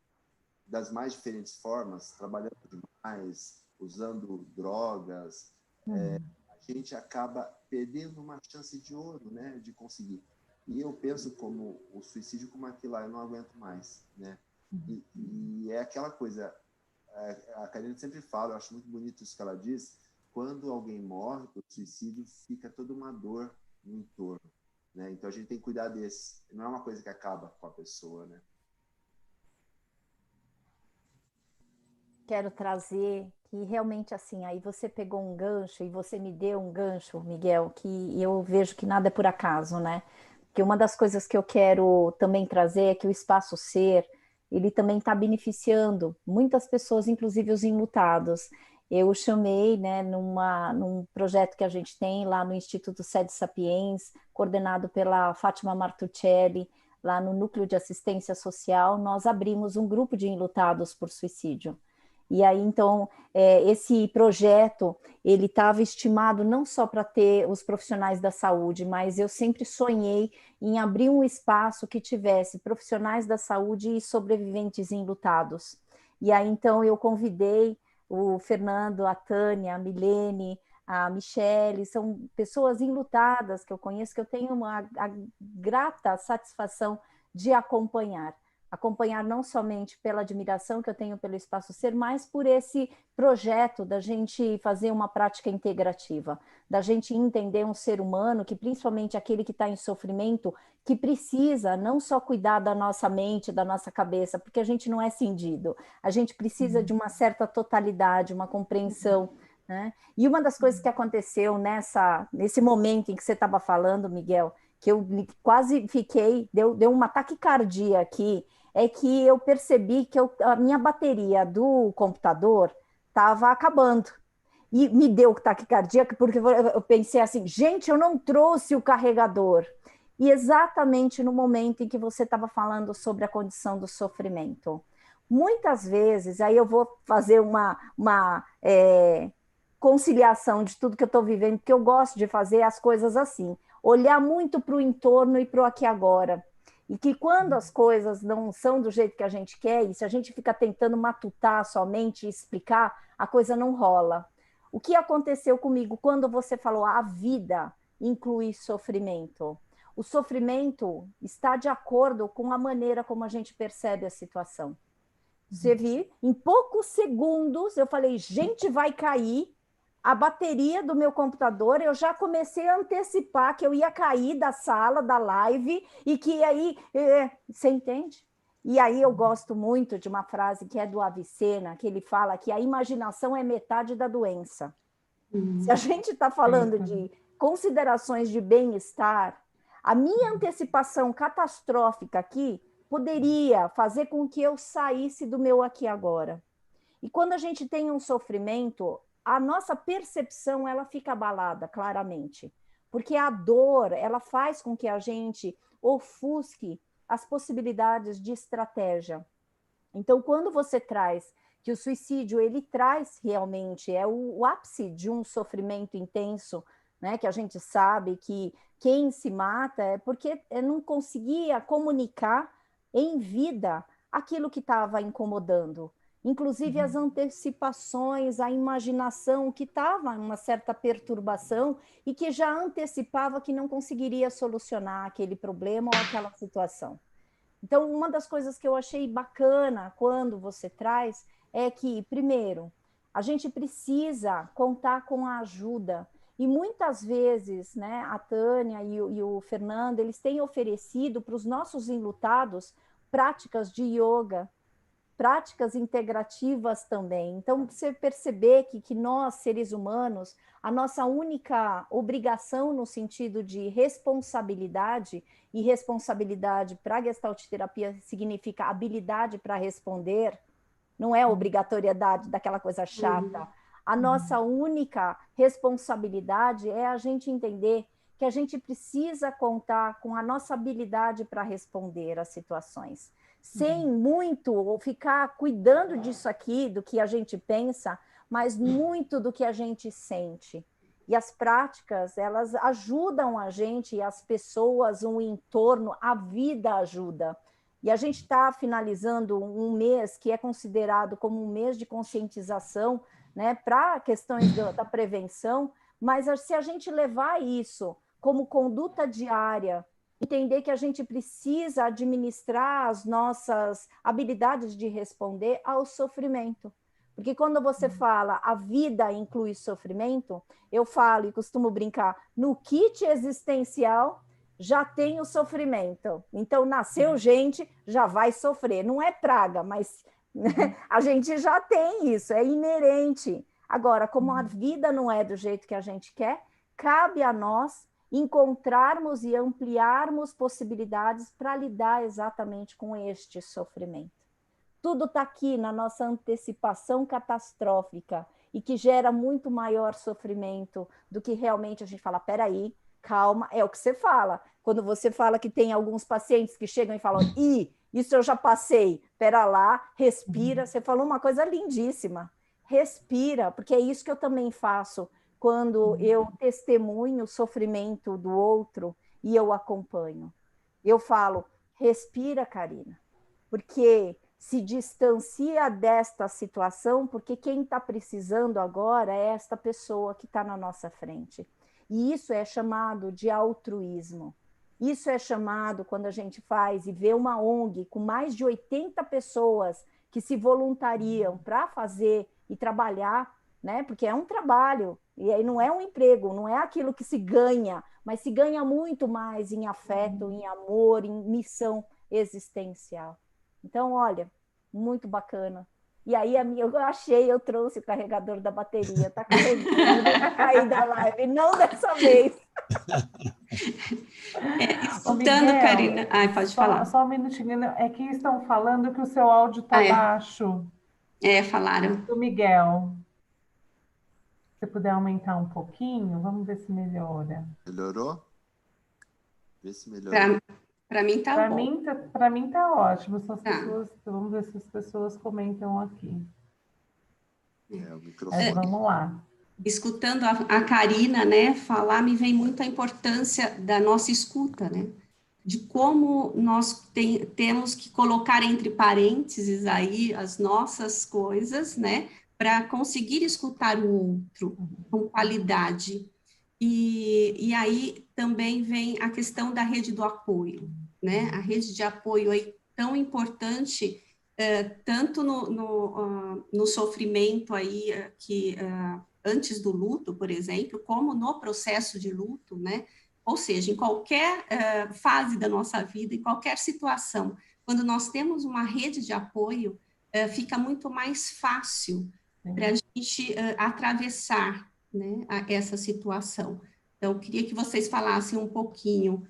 das mais diferentes formas, trabalhando demais, usando drogas, a gente acaba perdendo uma chance de ouro, né, de conseguir. E eu penso como o suicídio como aquilo lá, eu não aguento mais, né? E é aquela coisa, a Karina sempre fala, eu acho muito bonito isso que ela diz, quando alguém morre por suicídio, fica toda uma dor no entorno, né? Então a gente tem que cuidar desse. Não é uma coisa que acaba com a pessoa, né? Quero trazer que realmente assim, aí você pegou um gancho e você me deu um gancho, Miguel, que eu vejo que nada é por acaso, né? Que uma das coisas que eu quero também trazer é que o Espaço Ser, ele também está beneficiando muitas pessoas, inclusive os enlutados. Eu chamei, né, num projeto que a gente tem lá no Instituto Sede Sapiens, coordenado pela Fátima Martuccelli, lá no Núcleo de Assistência Social, nós abrimos um grupo de enlutados por suicídio. E aí, então, esse projeto, ele estava estimado não só para ter os profissionais da saúde, mas eu sempre sonhei em abrir um espaço que tivesse profissionais da saúde e sobreviventes enlutados. E aí, então, eu convidei o Fernando, a Tânia, a Milene, a Michele, são pessoas enlutadas que eu conheço, que eu tenho a grata satisfação de acompanhar não somente pela admiração que eu tenho pelo Espaço Ser, mas por esse projeto da gente fazer uma prática integrativa, da gente entender um ser humano, que principalmente aquele que está em sofrimento, que precisa não só cuidar da nossa mente, da nossa cabeça, porque a gente não é cindido, a gente precisa de uma certa totalidade, uma compreensão, né? E uma das coisas que aconteceu nesse momento em que você estava falando, Miguel, que eu quase fiquei, deu uma taquicardia aqui, é que eu percebi que a minha bateria do computador estava acabando. E me deu taquicardia, porque eu pensei assim, gente, eu não trouxe o carregador. E exatamente no momento em que você estava falando sobre a condição do sofrimento. Muitas vezes, aí eu vou fazer uma conciliação de tudo que eu estou vivendo, porque eu gosto de fazer as coisas assim, olhar muito para o entorno e para o aqui e agora. E que quando as coisas não são do jeito que a gente quer, e se a gente fica tentando matutar somente e explicar, a coisa não rola. O que aconteceu comigo quando você falou a vida inclui sofrimento? O sofrimento está de acordo com a maneira como a gente percebe a situação. Você viu? Em poucos segundos eu falei, gente, vai cair a bateria do meu computador, eu já comecei a antecipar que eu ia cair da sala, da live, e que aí... Você entende? E aí eu gosto muito de uma frase que é do Avicena, que ele fala que a imaginação é metade da doença. Se a gente está falando de considerações de bem-estar, a minha antecipação catastrófica aqui poderia fazer com que eu saísse do meu aqui e agora. E quando a gente tem um sofrimento, a nossa percepção ela fica abalada, claramente. Porque a dor, ela faz com que a gente ofusque as possibilidades de estratégia. Então, quando você traz que o suicídio, ele traz realmente, é o ápice de um sofrimento intenso, né, que a gente sabe que quem se mata é porque não conseguia comunicar em vida aquilo que estava incomodando. Inclusive as antecipações, a imaginação que estava em uma certa perturbação e que já antecipava que não conseguiria solucionar aquele problema ou aquela situação. Então, uma das coisas que eu achei bacana quando você traz é que, primeiro, a gente precisa contar com a ajuda. E muitas vezes, né, a Tânia e o Fernando, eles têm oferecido para os nossos enlutados práticas de yoga, práticas integrativas também. Então, você perceber que nós, seres humanos, a nossa única obrigação no sentido de responsabilidade, e responsabilidade para a Gestalt terapia significa habilidade para responder, não é obrigatoriedade daquela coisa chata. A nossa única responsabilidade é a gente entender que a gente precisa contar com a nossa habilidade para responder às situações, sem muito ficar cuidando disso aqui, do que a gente pensa, mas muito do que a gente sente. E as práticas, elas ajudam a gente, as pessoas, o entorno, a vida ajuda. E a gente está finalizando um mês que é considerado como um mês de conscientização, né, para questões da prevenção, mas se a gente levar isso como conduta diária, entender que a gente precisa administrar as nossas habilidades de responder ao sofrimento. Porque quando você fala a vida inclui sofrimento, eu falo e costumo brincar, no kit existencial já tem o sofrimento. Então, nasceu gente, já vai sofrer. Não é praga, mas a gente já tem isso, é inerente. Agora, como a vida não é do jeito que a gente quer, cabe a nós encontrarmos e ampliarmos possibilidades para lidar exatamente com este sofrimento. Tudo está aqui na nossa antecipação catastrófica e que gera muito maior sofrimento do que realmente a gente fala, peraí, calma, é o que você fala. Quando você fala que tem alguns pacientes que chegam e falam, Isso eu já passei. Espera lá, respira. Você falou uma coisa lindíssima. Respira, porque é isso que eu também faço quando eu testemunho o sofrimento do outro e eu acompanho. Eu falo, respira, Karina, porque se distancia desta situação, porque quem está precisando agora é esta pessoa que está na nossa frente. E isso é chamado de altruísmo. Isso é chamado, quando a gente faz e vê uma ONG com mais de 80 pessoas que se voluntariam para fazer e trabalhar, né? Porque é um trabalho, e aí não é um emprego, não é aquilo que se ganha, mas se ganha muito mais em afeto, em amor, em missão existencial. Então, olha, muito bacana. E aí, eu trouxe o carregador da bateria, está carregando, aí da live, não dessa vez. Escutando, Miguel, Karina. Ai, pode falar. Só um minutinho. É que estão falando que o seu áudio está baixo. Falaram. Do Miguel. Se você puder aumentar um pouquinho, vamos ver se melhora. Melhorou? Vê se melhorou. Para mim tá bom. Para mim tá ótimo. Pessoas, vamos ver se as pessoas comentam aqui. O microfone. Vamos lá. Escutando a Karina, né, falar, me vem muito a importância da nossa escuta, né? De como nós temos que colocar entre parênteses aí as nossas coisas, né? Para conseguir escutar o outro com qualidade. E aí também vem a questão da rede do apoio, né? A rede de apoio aí tão importante, tanto no sofrimento aí antes do luto, por exemplo, como no processo de luto, né? Ou seja, em qualquer fase da nossa vida, em qualquer situação, quando nós temos uma rede de apoio, fica muito mais fácil para a gente atravessar, né, essa situação. Então, eu queria que vocês falassem um pouquinho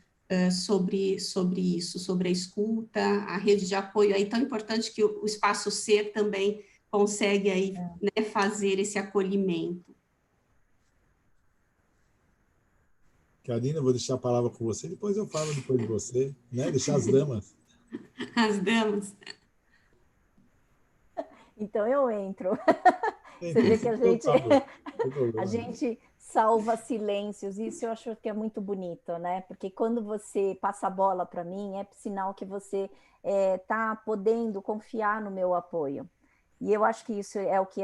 sobre isso, sobre a escuta, a rede de apoio aí tão importante que o Espaço Ser também consegue aí, né, fazer esse acolhimento. Karina, eu vou deixar a palavra com você, depois eu falo depois de você, né? Deixar as damas. As damas. Então eu entro. Você vê que a gente salva silêncios, isso eu acho que é muito bonito, né? Porque quando você passa a bola para mim, é sinal que você está podendo confiar no meu apoio. E eu acho que isso é o que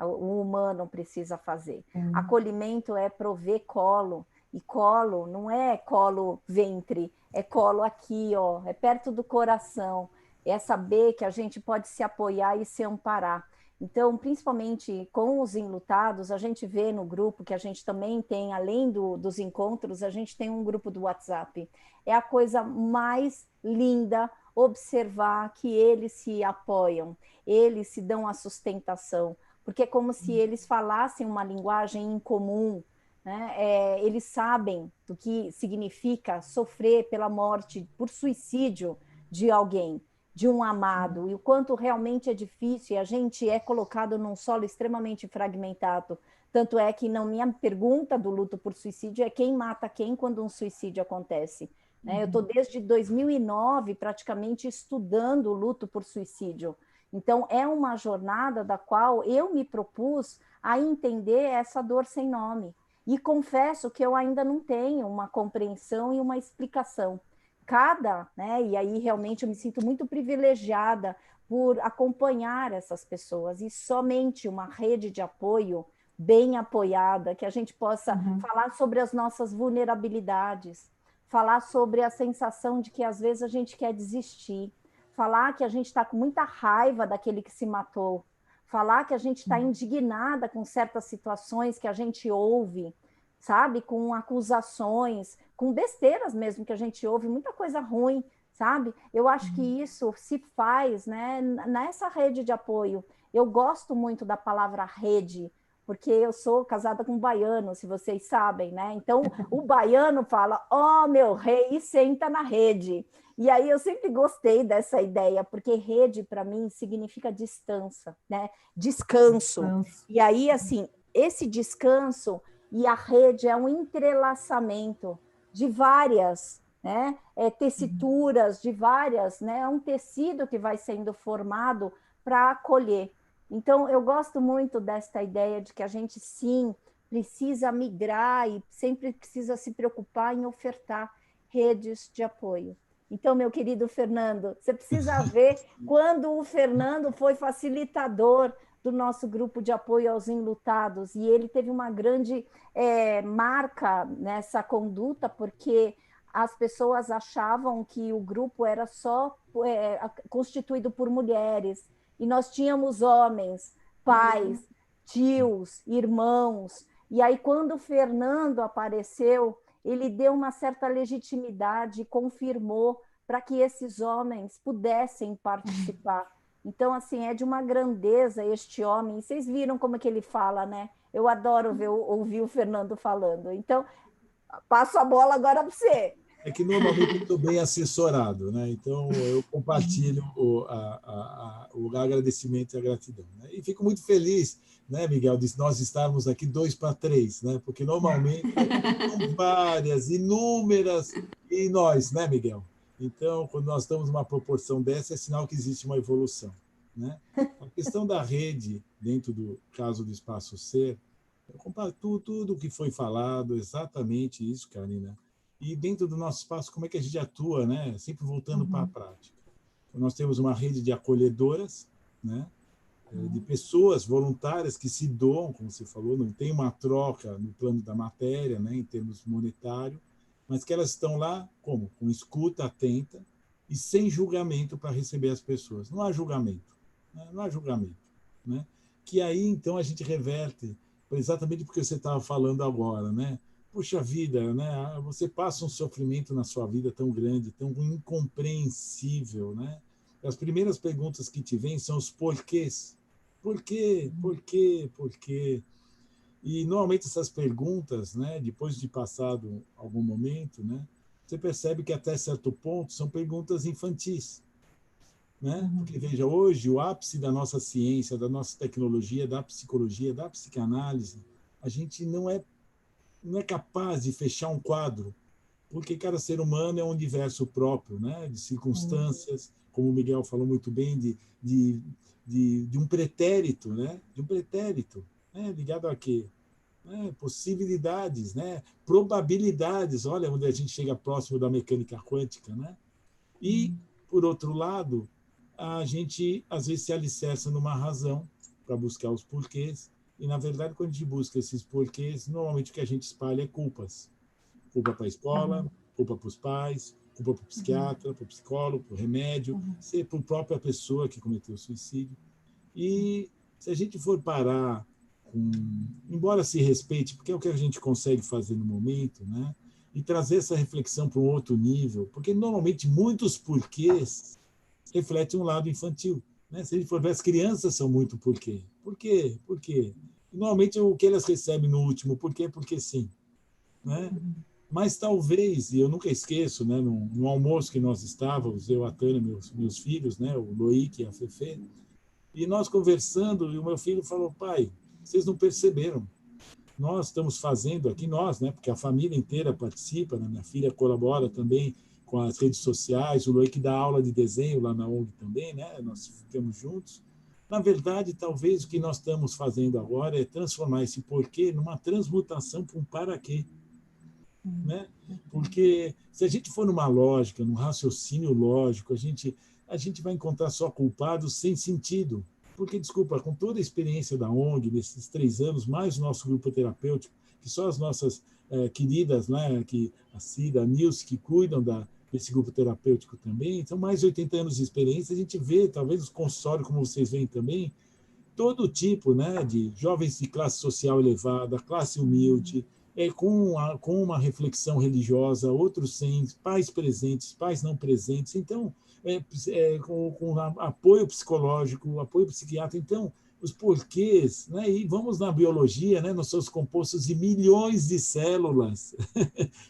o humano precisa fazer. Acolhimento é prover colo, e colo não é colo ventre, é colo aqui, ó, é perto do coração, é saber que a gente pode se apoiar e se amparar. Então, principalmente com os enlutados, a gente vê no grupo que a gente também tem, além dos encontros, a gente tem um grupo do WhatsApp. É a coisa mais linda observar que eles se apoiam, eles se dão a sustentação, porque é como se eles falassem uma linguagem em comum, né? Eles sabem do que significa sofrer pela morte, por suicídio de alguém, de um amado, e o quanto realmente é difícil, e a gente é colocado num solo extremamente fragmentado. Tanto é que na minha pergunta do luto por suicídio é quem mata quem quando um suicídio acontece. Eu estou desde 2009 praticamente estudando o luto por suicídio. Então, é uma jornada da qual eu me propus a entender essa dor sem nome. E confesso que eu ainda não tenho uma compreensão e uma explicação. Né? E aí realmente eu me sinto muito privilegiada por acompanhar essas pessoas, e somente uma rede de apoio bem apoiada, que a gente possa falar sobre as nossas vulnerabilidades, falar sobre a sensação de que às vezes a gente quer desistir, falar que a gente está com muita raiva daquele que se matou, falar que a gente está indignada com certas situações que a gente ouve, sabe? Com acusações, com besteiras mesmo que a gente ouve, muita coisa ruim, sabe? Eu acho que isso se faz, né, nessa rede de apoio. Eu gosto muito da palavra rede, porque eu sou casada com um baiano, se vocês sabem, né? Então, o baiano fala, ó, meu rei, e senta na rede. E aí eu sempre gostei dessa ideia, porque rede, para mim, significa distância, né? Descanso. E aí, assim, esse descanso e a rede é um entrelaçamento de várias né? Tecituras de várias, né? É um tecido que vai sendo formado para acolher. Então, eu gosto muito desta ideia de que a gente, sim, precisa migrar e sempre precisa se preocupar em ofertar redes de apoio. Então, meu querido Fernando, você precisa ver quando o Fernando foi facilitador do nosso grupo de apoio aos enlutados, e ele teve uma grande marca nessa conduta, porque as pessoas achavam que o grupo era só constituído por mulheres, e nós tínhamos homens, pais, tios, irmãos, e aí quando o Fernando apareceu, ele deu uma certa legitimidade, confirmou para que esses homens pudessem participar. Então, assim, é de uma grandeza este homem. E vocês viram como é que ele fala, né? Eu adoro ouvir o Fernando falando. Então, passo a bola agora para você. É que normalmente eu estou bem assessorado, né? Então eu compartilho o agradecimento e a gratidão. Né? E fico muito feliz, né, Miguel, de nós estarmos aqui 2 para 3, né? Porque normalmente são várias, inúmeras, e nós, né, Miguel? Então, quando nós estamos numa proporção dessa, é sinal que existe uma evolução. Né? A questão da rede, dentro do caso do Espaço Ser, eu compartilho tudo o que foi falado, exatamente isso, Karina. E dentro do nosso espaço, como é que a gente atua, né? Sempre voltando para a prática. Então, nós temos uma rede de acolhedoras, né? De pessoas voluntárias que se doam, como você falou, não tem uma troca no plano da matéria, né? Em termos monetários, mas que elas estão lá como? Com escuta atenta e sem julgamento para receber as pessoas. Não há julgamento, né? Não há julgamento, né? Que aí, então, a gente reverte exatamente porque você estava falando agora, né? Puxa vida, né? Você passa um sofrimento na sua vida tão grande, tão incompreensível, né? As primeiras perguntas que te vêm são os porquês. Por quê? Por quê? Por quê? E normalmente essas perguntas, né, depois de passado algum momento, né, você percebe que até certo ponto são perguntas infantis, né? Porque veja, hoje o ápice da nossa ciência, da nossa tecnologia, da psicologia, da psicanálise, a gente não é capaz de fechar um quadro, porque cada ser humano é um universo próprio, né? De circunstâncias, como o Miguel falou muito bem, de um pretérito, né? De um pretérito, né? Ligado a quê? Possibilidades, né? Probabilidades, olha onde a gente chega próximo da mecânica quântica, né? E, por outro lado, a gente às vezes se alicerça numa razão para buscar os porquês, e, na verdade, quando a gente busca esses porquês, normalmente o que a gente espalha é culpas. Culpa para a escola, culpa para os pais, culpa para o psiquiatra, para o psicólogo, para o remédio, para a própria pessoa que cometeu suicídio. E se a gente for parar, embora se respeite, porque é o que a gente consegue fazer no momento, né? E trazer essa reflexão para um outro nível, porque normalmente muitos porquês refletem um lado infantil. Né? Se a gente for ver, as crianças são muito porquê. Por quê? Por quê? E, normalmente o que elas recebem no último porquê, porque sim. Né? Mas talvez, e eu nunca esqueço, né, no almoço que nós estávamos, eu, a Tânia, meus filhos, né, o Loic e a Fefe, e nós conversando, e o meu filho falou, pai, vocês não perceberam, nós estamos fazendo aqui, nós, né, porque a família inteira participa, né, minha filha colabora também com as redes sociais, o Loic dá aula de desenho lá na ONG também, né, nós ficamos juntos. Na verdade, talvez o que nós estamos fazendo agora é transformar esse porquê numa transmutação para um para quê. Né? Porque se a gente for numa lógica, num raciocínio lógico, a gente vai encontrar só culpados sem sentido. Porque, desculpa, com toda a experiência da ONG, nesses 3 anos, mais o nosso grupo terapêutico, que só as nossas queridas, né, que a Cida, a Nilce, que cuidam desse grupo terapêutico também, então mais de 80 anos de experiência, a gente vê, talvez os consultórios, como vocês veem também, todo tipo, né, de jovens de classe social elevada, classe humilde, com uma reflexão religiosa, outros sem, pais presentes, pais não presentes, então, com apoio psicológico, apoio psiquiátrico, então, os porquês, né, e vamos na biologia, né, nós somos compostos de milhões de células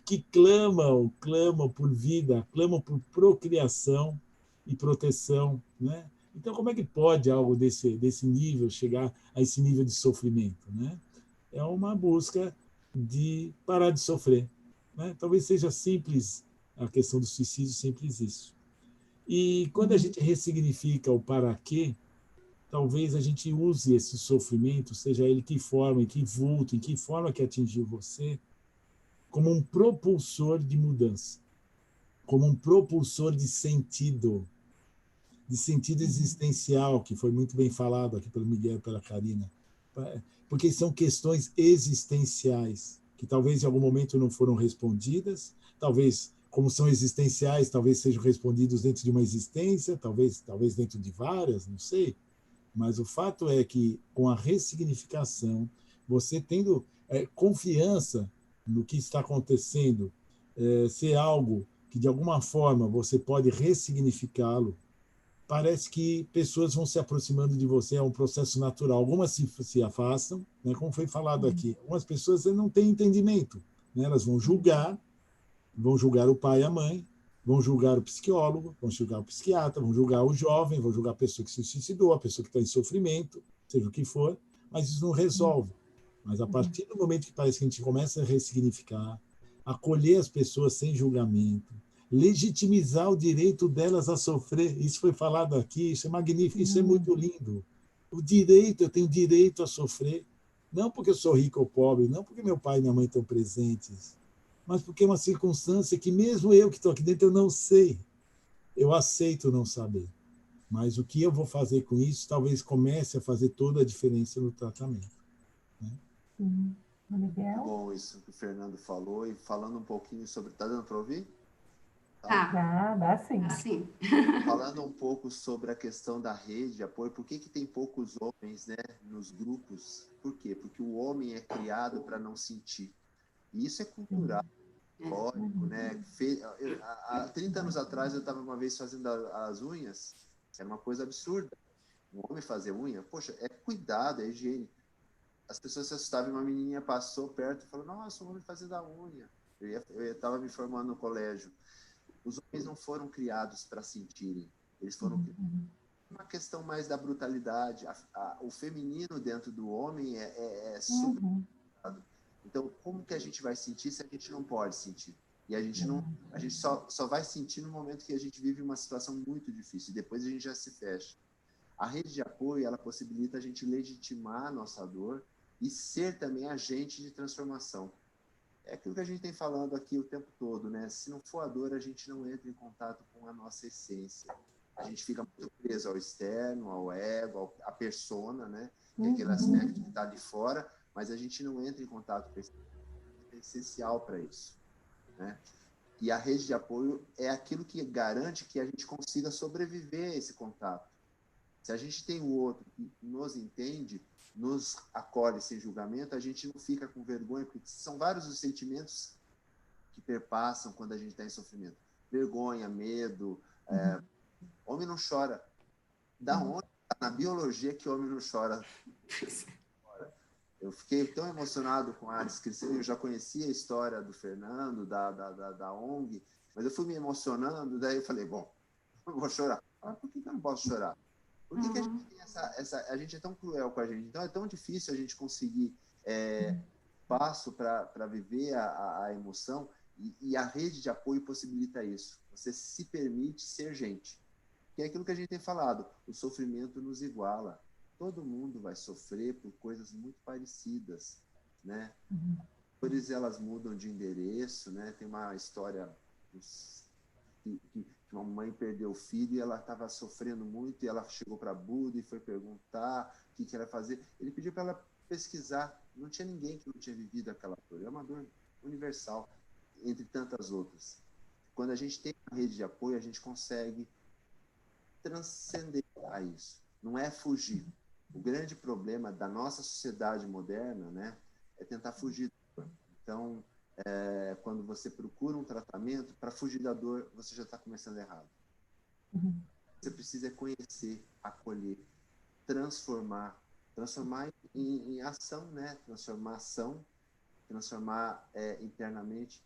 que clamam por vida, clamam por procriação e proteção, né? Então, como é que pode algo desse nível chegar a esse nível de sofrimento? Né? É uma busca de parar de sofrer. Né? Talvez seja simples a questão do suicídio sempre existe. E quando a gente ressignifica o para quê, talvez a gente use esse sofrimento, seja ele que forma, em que vulto, em que forma que atingiu você, como um propulsor de mudança, como um propulsor de sentido existencial, que foi muito bem falado aqui pelo Miguel e pela Karina, porque são questões existenciais, que talvez em algum momento não foram respondidas, talvez, como são existenciais, talvez sejam respondidos dentro de uma existência, talvez dentro de várias, não sei, mas o fato é que, com a ressignificação, você tendo confiança no que está acontecendo, ser algo que, de alguma forma, você pode ressignificá-lo, parece que pessoas vão se aproximando de você, é um processo natural. Algumas se afastam, né, como foi falado aqui. Algumas pessoas não têm entendimento, né, elas vão julgar o pai e a mãe, vão julgar o psicólogo, vão julgar o psiquiatra, vão julgar o jovem, vão julgar a pessoa que se suicidou, a pessoa que está em sofrimento, seja o que for, mas isso não resolve. Mas a partir do momento que parece que a gente começa a ressignificar, acolher as pessoas sem julgamento, legitimizar o direito delas a sofrer, isso foi falado aqui, isso é magnífico, isso é muito lindo. Eu tenho direito a sofrer, não porque eu sou rico ou pobre, não porque meu pai e minha mãe estão presentes, mas porque é uma circunstância que mesmo eu que estou aqui dentro, eu não sei. Eu aceito não saber. Mas o que eu vou fazer com isso talvez comece a fazer toda a diferença no tratamento. Né? Miguel? Bom, isso que o Fernando falou, e falando um pouquinho sobre... Está dando para ouvir? Tá. Dá sim. Assim. Falando um pouco sobre a questão da rede de apoio, por que tem poucos homens, né, nos grupos? Por quê? Porque o homem é criado para não sentir. E isso é cultural, histórico, né? Há 30 anos atrás, eu estava uma vez fazendo as unhas, era uma coisa absurda. Um homem fazer unha, poxa, é cuidado, é higiene. As pessoas se assustavam, uma menininha passou perto e falou, nossa, um homem fazendo a unha. Eu estava me formando no colégio. Os homens não foram criados para sentirem, eles foram criados. Uma questão mais da brutalidade. O feminino dentro do homem é super. Então, como que a gente vai sentir se a gente não pode sentir? E a gente só vai sentir no momento que a gente vive uma situação muito difícil. E depois a gente já se fecha. A rede de apoio, ela possibilita a gente legitimar a nossa dor e ser também agente de transformação. É aquilo que a gente tem falando aqui o tempo todo, né? Se não for a dor, a gente não entra em contato com a nossa essência. A gente fica muito preso ao externo, ao ego, à persona, né? Que é aquele aspecto que está ali fora, mas a gente não entra em contato com isso. É essencial para isso, né? E a rede de apoio é aquilo que garante que a gente consiga sobreviver a esse contato. Se a gente tem o outro que nos entende, nos acolhe sem julgamento, a gente não fica com vergonha, porque são vários os sentimentos que perpassam quando a gente está em sofrimento. Vergonha, medo. Homem não chora. Da onde? Na biologia que homem não chora. Eu fiquei tão emocionado com a descrição, eu já conhecia a história do Fernando, da ONG, mas eu fui me emocionando, daí eu falei, bom, eu vou chorar. Mas por que eu não posso chorar? Por que a gente tem a gente é tão cruel com a gente? Então é tão difícil a gente conseguir espaço para viver a emoção, e a rede de apoio possibilita isso. Você se permite ser gente. Que é aquilo que a gente tem falado, o sofrimento nos iguala. Todo mundo vai sofrer por coisas muito parecidas, né? As dores, elas mudam de endereço, né? Tem uma história que uma mãe perdeu o filho e ela estava sofrendo muito, e ela chegou para Buda e foi perguntar o que ela ia fazer. Ele pediu para ela pesquisar. Não tinha ninguém que não tinha vivido aquela dor. É uma dor universal, entre tantas outras. Quando a gente tem uma rede de apoio, a gente consegue transcender a isso. Não é fugir. O grande problema da nossa sociedade moderna, né, é tentar fugir da dor. Então, quando você procura um tratamento, para fugir da dor, você já está começando errado. Você precisa conhecer, acolher, transformar em ação, né? Transformar internamente.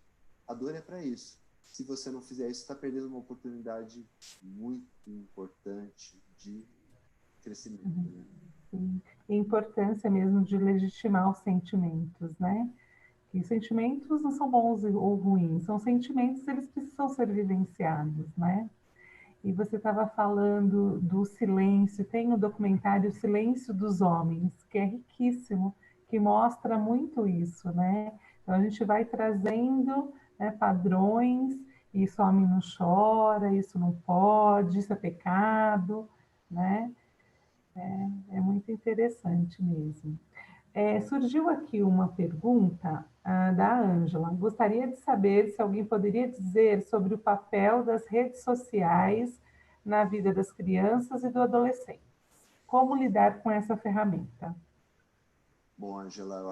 A dor é para isso. Se você não fizer isso, está perdendo uma oportunidade muito importante de crescimento. Né? Sim. E a importância mesmo de legitimar os sentimentos, né? que sentimentos não são bons ou ruins, são sentimentos, eles precisam ser vivenciados, né? E você estava falando do silêncio, tem o documentário O Silêncio dos Homens, que é riquíssimo, que mostra muito isso, né? Então a gente vai trazendo, né, padrões, isso homem não chora, isso não pode, isso é pecado, né? É muito interessante mesmo. Surgiu aqui uma pergunta da Ângela. Gostaria de saber se alguém poderia dizer sobre o papel das redes sociais na vida das crianças e do adolescente. Como lidar com essa ferramenta? Bom, Ângela,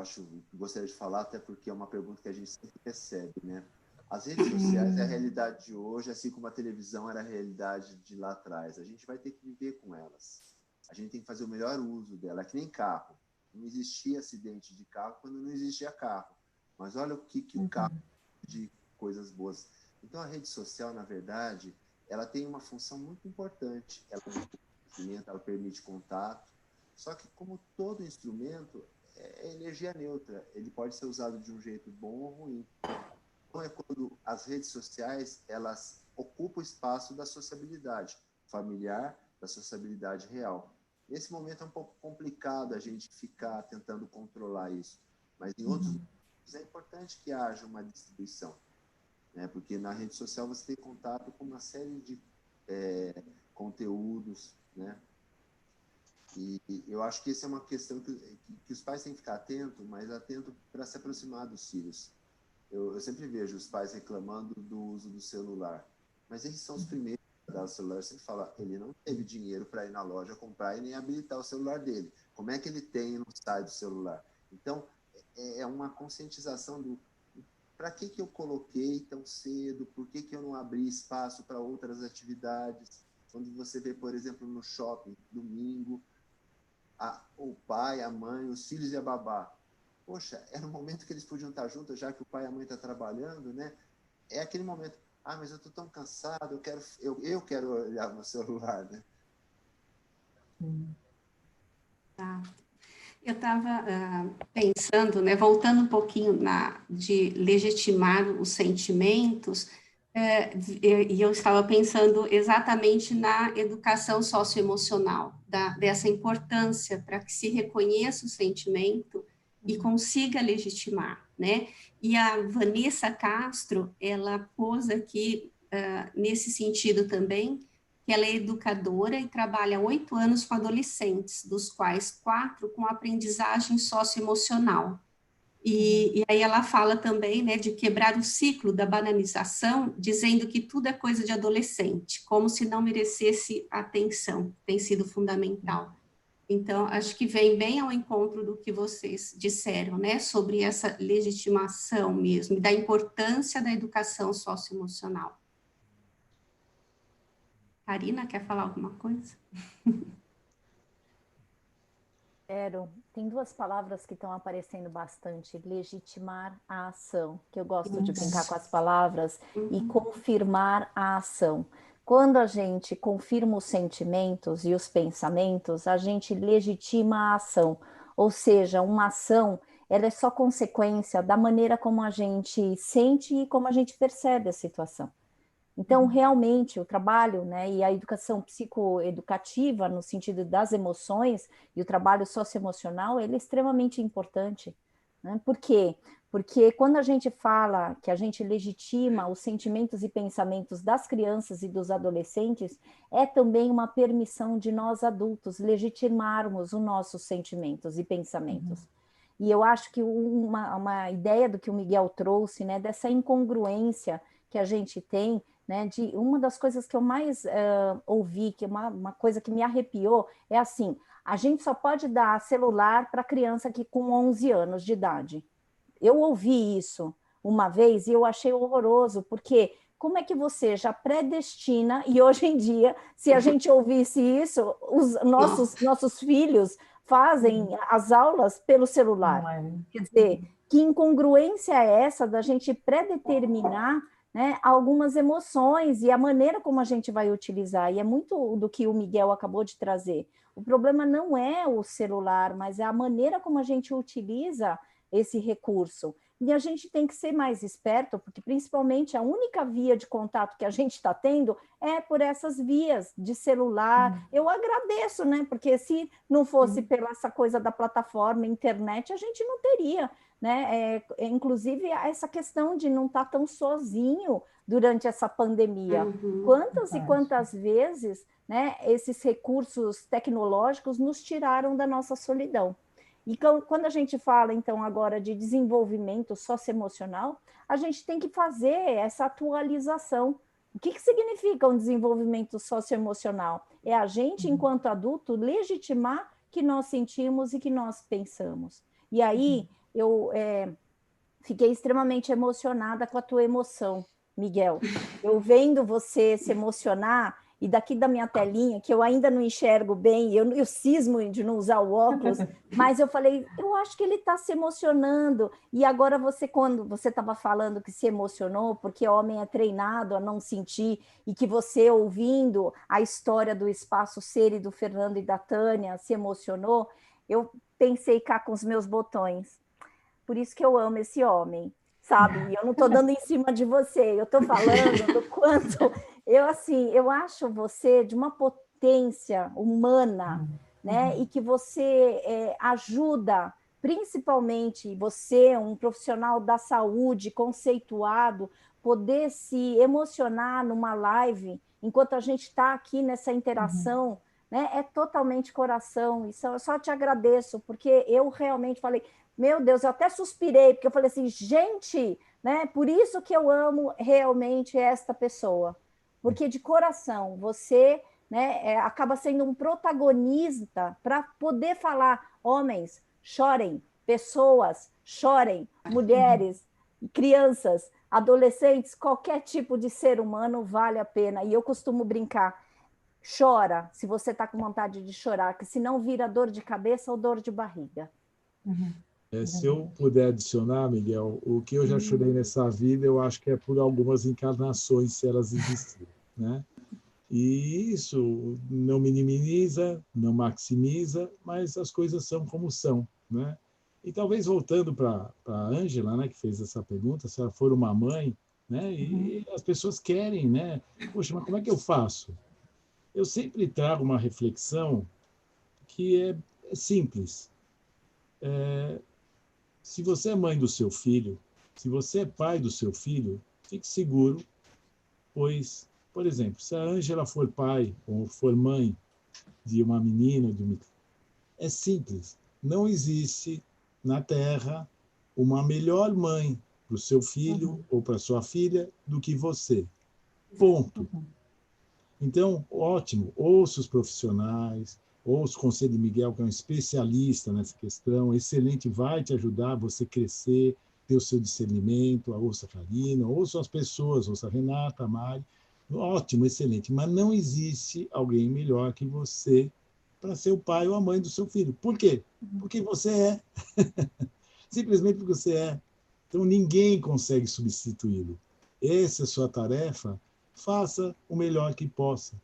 gostaria de falar, até porque é uma pergunta que a gente sempre recebe, né? As redes sociais é a realidade de hoje, assim como a televisão era a realidade de lá atrás. A gente vai ter que viver com elas. A gente tem que fazer o melhor uso dela, é que nem carro. Não existia acidente de carro quando não existia carro. Mas olha o que o carro de coisas boas. Então, a rede social, na verdade, ela tem uma função muito importante. Ela permite contato. Só que, como todo instrumento, é energia neutra. Ele pode ser usado de um jeito bom ou ruim. Então, é quando as redes sociais, elas ocupam o espaço da sociabilidade familiar, da sociabilidade real. Nesse momento é um pouco complicado a gente ficar tentando controlar isso, mas em outros momentos é importante que haja uma distribuição, né? Porque na rede social você tem contato com uma série de conteúdos, né? E eu acho que essa é uma questão que os pais têm que ficar atentos, mas atento para se aproximar dos filhos. Eu sempre vejo os pais reclamando do uso do celular, mas eles são os primeiros a dar o celular. Eu sempre falo, ele não teve dinheiro para ir na loja comprar e nem habilitar o celular dele. Como é que ele tem e não sai do celular? Então, é uma conscientização do para que eu coloquei tão cedo, por que eu não abri espaço para outras atividades. Quando você vê, por exemplo, no shopping, domingo, o pai, a mãe, os filhos e a babá. Poxa, era um momento que eles podiam estar juntos, já que o pai e a mãe estão trabalhando, né? É aquele momento, mas eu estou tão cansado, eu quero olhar no celular, né? Tá. Eu estava pensando, né, voltando um pouquinho de legitimar os sentimentos, e eu estava pensando exatamente na educação socioemocional, dessa importância para que se reconheça o sentimento e consiga legitimar, né? E a Vanessa Castro, ela pôs aqui, nesse sentido também, que ela é educadora e trabalha 8 anos com adolescentes, dos quais 4 com aprendizagem socioemocional. E aí ela fala também, né, de quebrar o ciclo da banalização, dizendo que tudo é coisa de adolescente, como se não merecesse atenção, tem sido fundamental. Então, acho que vem bem ao encontro do que vocês disseram, né, sobre essa legitimação mesmo, da importância da educação socioemocional. Karina, quer falar alguma coisa? Tem 2 palavras que estão aparecendo bastante: legitimar a ação, que eu gosto de brincar com as palavras, e confirmar a ação. Quando a gente confirma os sentimentos e os pensamentos, a gente legitima a ação, ou seja, uma ação, ela é só consequência da maneira como a gente sente e como a gente percebe a situação. Então, realmente, o trabalho, né, e a educação psicoeducativa, no sentido das emoções, e o trabalho socioemocional, ele é extremamente importante. Né? Por quê? Porque quando a gente fala que a gente legitima os sentimentos e pensamentos das crianças e dos adolescentes, é também uma permissão de nós adultos legitimarmos os nossos sentimentos e pensamentos. E eu acho que uma ideia do que o Miguel trouxe, né, dessa incongruência que a gente tem, né, de uma das coisas que eu mais ouvi, que é uma coisa que me arrepiou, é assim: a gente só pode dar celular para criança que com 11 anos de idade. Eu ouvi isso uma vez e eu achei horroroso, porque como é que você já predestina, e hoje em dia, se a gente ouvisse isso, os nossos filhos fazem as aulas pelo celular. Quer dizer, que incongruência é essa da gente predeterminar, né, algumas emoções e a maneira como a gente vai utilizar? E é muito do que o Miguel acabou de trazer. O problema não é o celular, mas é a maneira como a gente utiliza esse recurso. E a gente tem que ser mais esperto, porque principalmente a única via de contato que a gente está tendo é por essas vias de celular. Eu agradeço, né? Porque se não fosse pela essa coisa da plataforma, internet, a gente não teria, né? Inclusive essa questão de não estar tão sozinho durante essa pandemia. Quantas e quantas vezes, né, esses recursos tecnológicos nos tiraram da nossa solidão? E quando a gente fala, então, agora de desenvolvimento socioemocional, a gente tem que fazer essa atualização. O que significa um desenvolvimento socioemocional? É a gente, enquanto adulto, legitimar que nós sentimos e que nós pensamos. E aí, eu fiquei extremamente emocionada com a tua emoção, Miguel. Eu vendo você se emocionar, e daqui da minha telinha, que eu ainda não enxergo bem, eu cismo de não usar o óculos, mas eu falei, eu acho que ele está se emocionando. E agora você, quando você estava falando que se emocionou, porque homem é treinado a não sentir, e que você, ouvindo a história do Espaço Ser e do Fernando e da Tânia, se emocionou, eu pensei cá com os meus botões. Por isso que eu amo esse homem, sabe? E eu não estou dando em cima de você, eu estou falando do quanto... eu acho você de uma potência humana, né? E que você ajuda, principalmente você, um profissional da saúde conceituado, poder se emocionar numa live, enquanto a gente está aqui nessa interação, né? É totalmente coração. Isso eu só te agradeço, porque eu realmente falei, meu Deus, eu até suspirei, porque eu falei assim, gente, né? Por isso que eu amo realmente esta pessoa. Porque de coração, você, né, acaba sendo um protagonista para poder falar, homens, chorem, pessoas, chorem, mulheres, crianças, adolescentes, qualquer tipo de ser humano vale a pena. E eu costumo brincar, chora se você está com vontade de chorar, que senão vira dor de cabeça ou dor de barriga. Se eu puder adicionar, Miguel, o que eu já chorei nessa vida, eu acho que é por algumas encarnações, se elas existirem, né? E isso não minimiza, não maximiza, mas as coisas são como são, né? E talvez voltando para a Ângela, né, que fez essa pergunta, se ela for uma mãe, né, e as pessoas querem, né? Poxa, mas como é que eu faço? Eu sempre trago uma reflexão que é simples. Se você é mãe do seu filho, se você é pai do seu filho, fique seguro, pois, por exemplo, se a Ângela for pai ou for mãe de uma menina, é simples. Não existe na Terra uma melhor mãe para o seu filho ou para sua filha do que você. Ponto. Então, ótimo, ouça os profissionais, ouça o Conselho de Miguel, que é um especialista nessa questão, excelente, vai te ajudar a você crescer, ter o seu discernimento, ouça a Karina, ouça as pessoas, ouça a Renata, a Mari, ótimo, excelente, mas não existe alguém melhor que você para ser o pai ou a mãe do seu filho. Por quê? Porque você é. Simplesmente porque você é. Então, ninguém consegue substituí-lo. Essa é a sua tarefa, faça o melhor que possa.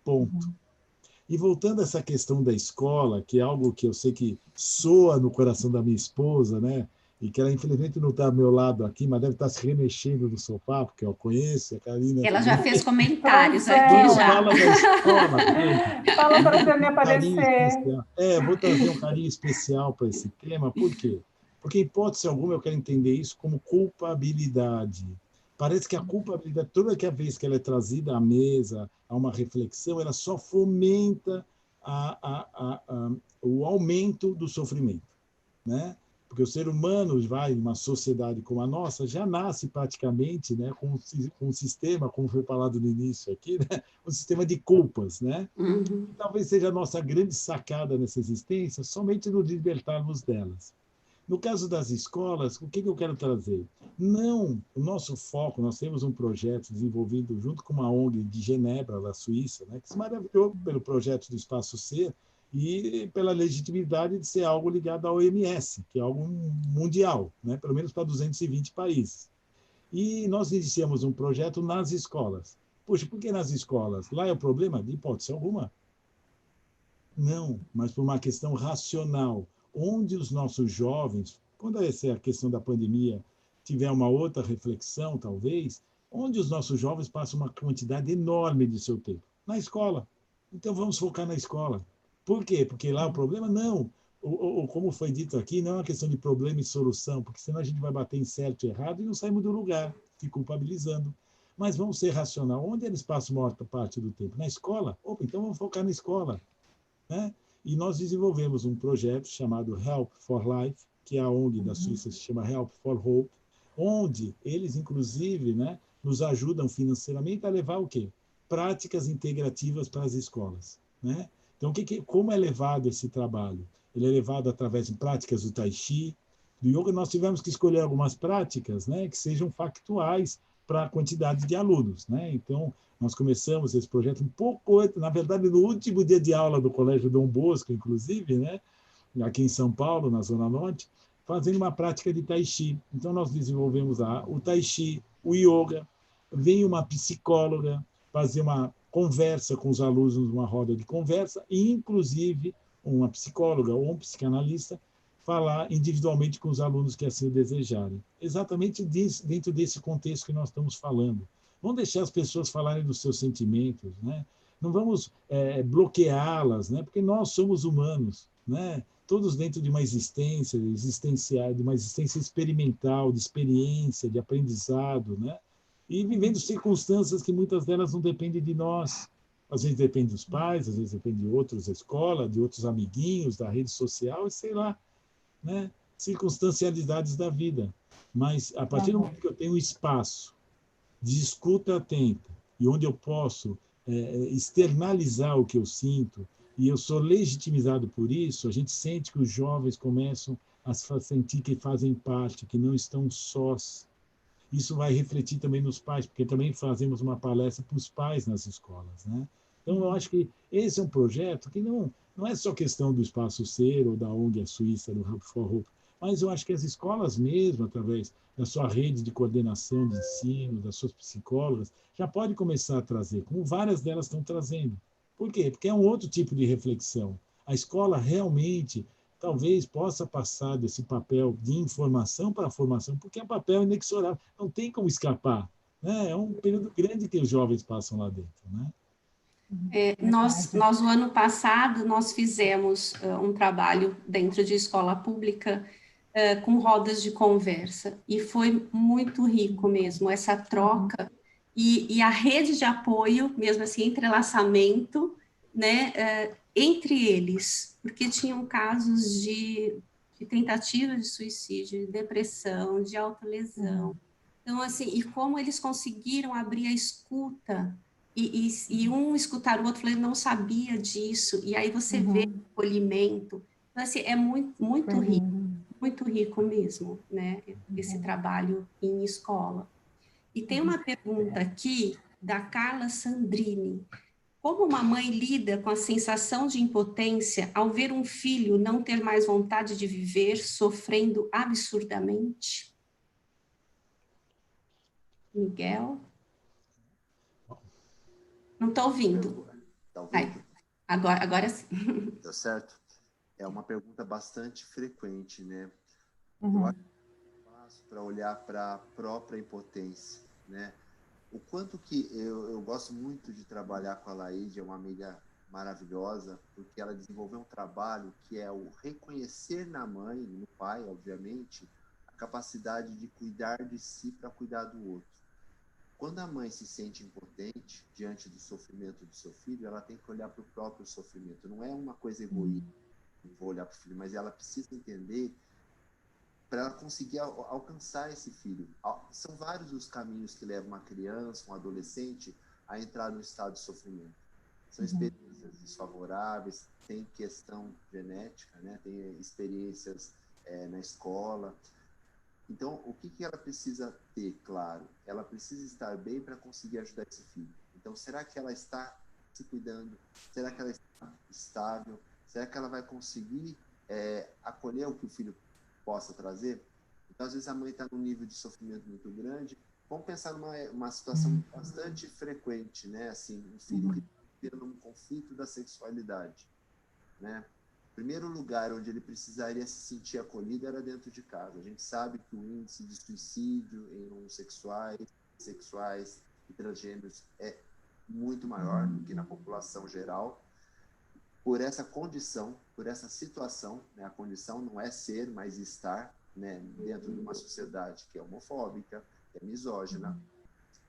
Ponto. E voltando a essa questão da escola, que é algo que eu sei que soa no coração da minha esposa, né? E que ela, infelizmente, não está ao meu lado aqui, mas deve estar se remexendo no sofá, porque eu conheço, a Karina... Ela já fez comentários aqui, Quando já. fala da escola, gente, fala para você me um carinho aparecer. especial. Vou trazer um carinho especial para esse tema. Por quê? Porque, em hipótese alguma, eu quero entender isso como culpabilidade. Parece que a culpabilidade, toda vez que ela é trazida à mesa, a uma reflexão, ela só fomenta o aumento do sofrimento, né? Porque o ser humano, vai, numa sociedade como a nossa, já nasce praticamente, né, com um sistema, como foi falado no início aqui, né, um sistema de culpas, né? E talvez seja a nossa grande sacada nessa existência, somente nos libertarmos delas. No caso das escolas, o que eu quero trazer? Não, o nosso foco, nós temos um projeto desenvolvido junto com uma ONG de Genebra, da Suíça, né, que se maravilhou pelo projeto do Espaço Ser e pela legitimidade de ser algo ligado à OMS, que é algo mundial, né, pelo menos para 220 países. E nós iniciamos um projeto nas escolas. Poxa, por que nas escolas? Lá é o problema? De hipótese alguma. Não, mas por uma questão racional, onde os nossos jovens, quando essa é a questão da pandemia, tiver uma outra reflexão, talvez, onde os nossos jovens passam uma quantidade enorme de seu tempo? Na escola. Então, vamos focar na escola. Por quê? Porque lá o problema, não. Como foi dito aqui, não é uma questão de problema e solução, porque senão a gente vai bater em certo e errado e não saímos do lugar, se culpabilizando. Mas vamos ser racional. Onde eles passam a maior parte do tempo? Na escola? Opa, então vamos focar na escola. Né? E nós desenvolvemos um projeto chamado Help for Life, que é a ONG da Suíça, se chama Help for Hope, onde eles, inclusive, né, nos ajudam financeiramente a levar o quê? Práticas integrativas para as escolas. Né? Então, como é levado esse trabalho? Ele é levado através de práticas do Tai Chi, do Yoga. Nós tivemos que escolher algumas práticas, né, que sejam factuais para a quantidade de alunos. Né? Então, nós começamos esse projeto um pouco, na verdade, no último dia de aula do Colégio Dom Bosco, inclusive, né? Aqui em São Paulo, na Zona Norte, fazendo uma prática de Tai Chi. Então, nós desenvolvemos o Tai Chi, o Yoga, vem uma psicóloga fazer uma conversa com os alunos, uma roda de conversa, e, inclusive, uma psicóloga ou um psicanalista falar individualmente com os alunos que assim o desejarem. Exatamente dentro desse contexto que nós estamos falando. Vamos deixar as pessoas falarem dos seus sentimentos, né? Não vamos bloqueá-las, né? Porque nós somos humanos, né? Todos dentro de uma existência existencial, de uma existência experimental, de experiência, de aprendizado, né? E vivendo circunstâncias que muitas delas não dependem de nós. Às vezes depende dos pais, às vezes depende de outros da escola, de outros amiguinhos, da rede social, e sei lá, né? Circunstancialidades da vida. Mas, a partir do momento que eu tenho um espaço de escuta atenta e onde eu posso externalizar o que eu sinto e eu sou legitimizado por isso, a gente sente que os jovens começam a sentir que fazem parte, que não estão sós. Isso vai refletir também nos pais, porque também fazemos uma palestra para os pais nas escolas, né? Então, eu acho que esse é um projeto que não é só questão do Espaço Ser ou da ONG Suíça, do Help for Hope, mas eu acho que as escolas mesmo, através da sua rede de coordenação de ensino, das suas psicólogas, já pode começar a trazer, como várias delas estão trazendo. Por quê? Porque é um outro tipo de reflexão. A escola realmente talvez possa passar desse papel de informação para a formação, porque é um papel inexorável, não tem como escapar. Né? É um período grande que os jovens passam lá dentro. Né? Nós, no ano passado, nós fizemos um trabalho dentro de escola pública com rodas de conversa, e foi muito rico mesmo, essa troca, e a rede de apoio, mesmo assim, entrelaçamento, né, entre eles, porque tinham casos de tentativa de suicídio, de depressão, de autolesão. Então, assim, e como eles conseguiram abrir a escuta, e um escutar o outro, falando, não sabia disso, e aí você vê o acolhimento. Então, assim, é muito rico mesmo, né, esse trabalho em escola. E tem uma pergunta aqui da Carla Sandrini. Como uma mãe lida com a sensação de impotência ao ver um filho não ter mais vontade de viver, sofrendo absurdamente? Miguel? Não estou ouvindo. Tá ouvindo? Agora sim. Deu certo? É uma pergunta bastante frequente, né? Eu acho que é fácil para olhar para a própria impotência, né? O quanto que eu gosto muito de trabalhar com a Laíde, é uma amiga maravilhosa, porque ela desenvolveu um trabalho que é o reconhecer na mãe, no pai, obviamente, a capacidade de cuidar de si para cuidar do outro. Quando a mãe se sente impotente diante do sofrimento do seu filho, ela tem que olhar para o próprio sofrimento. Não é uma coisa egoísta, vou olhar para o filho, mas ela precisa entender para ela conseguir alcançar esse filho. São vários os caminhos que levam uma criança, um adolescente, a entrar no estado de sofrimento. São experiências desfavoráveis, tem questão genética, né? Tem experiências na escola. Então, o que ela precisa ter, claro? Ela precisa estar bem para conseguir ajudar esse filho. Então, será que ela está se cuidando? Será que ela está estável? Será que ela vai conseguir acolher o que o filho possa trazer? Então, às vezes, a mãe está num nível de sofrimento muito grande. Vamos pensar numa situação bastante frequente, né? Assim, um filho que está vivendo um conflito da sexualidade, né? primeiro lugar onde ele precisaria se sentir acolhido era dentro de casa. A gente sabe que o índice de suicídio em homossexuais, sexuais e transgêneros é muito maior do que na população geral, por essa condição, por essa situação, né? A condição não é ser, mas estar, né, dentro de uma sociedade que é homofóbica, que é misógina,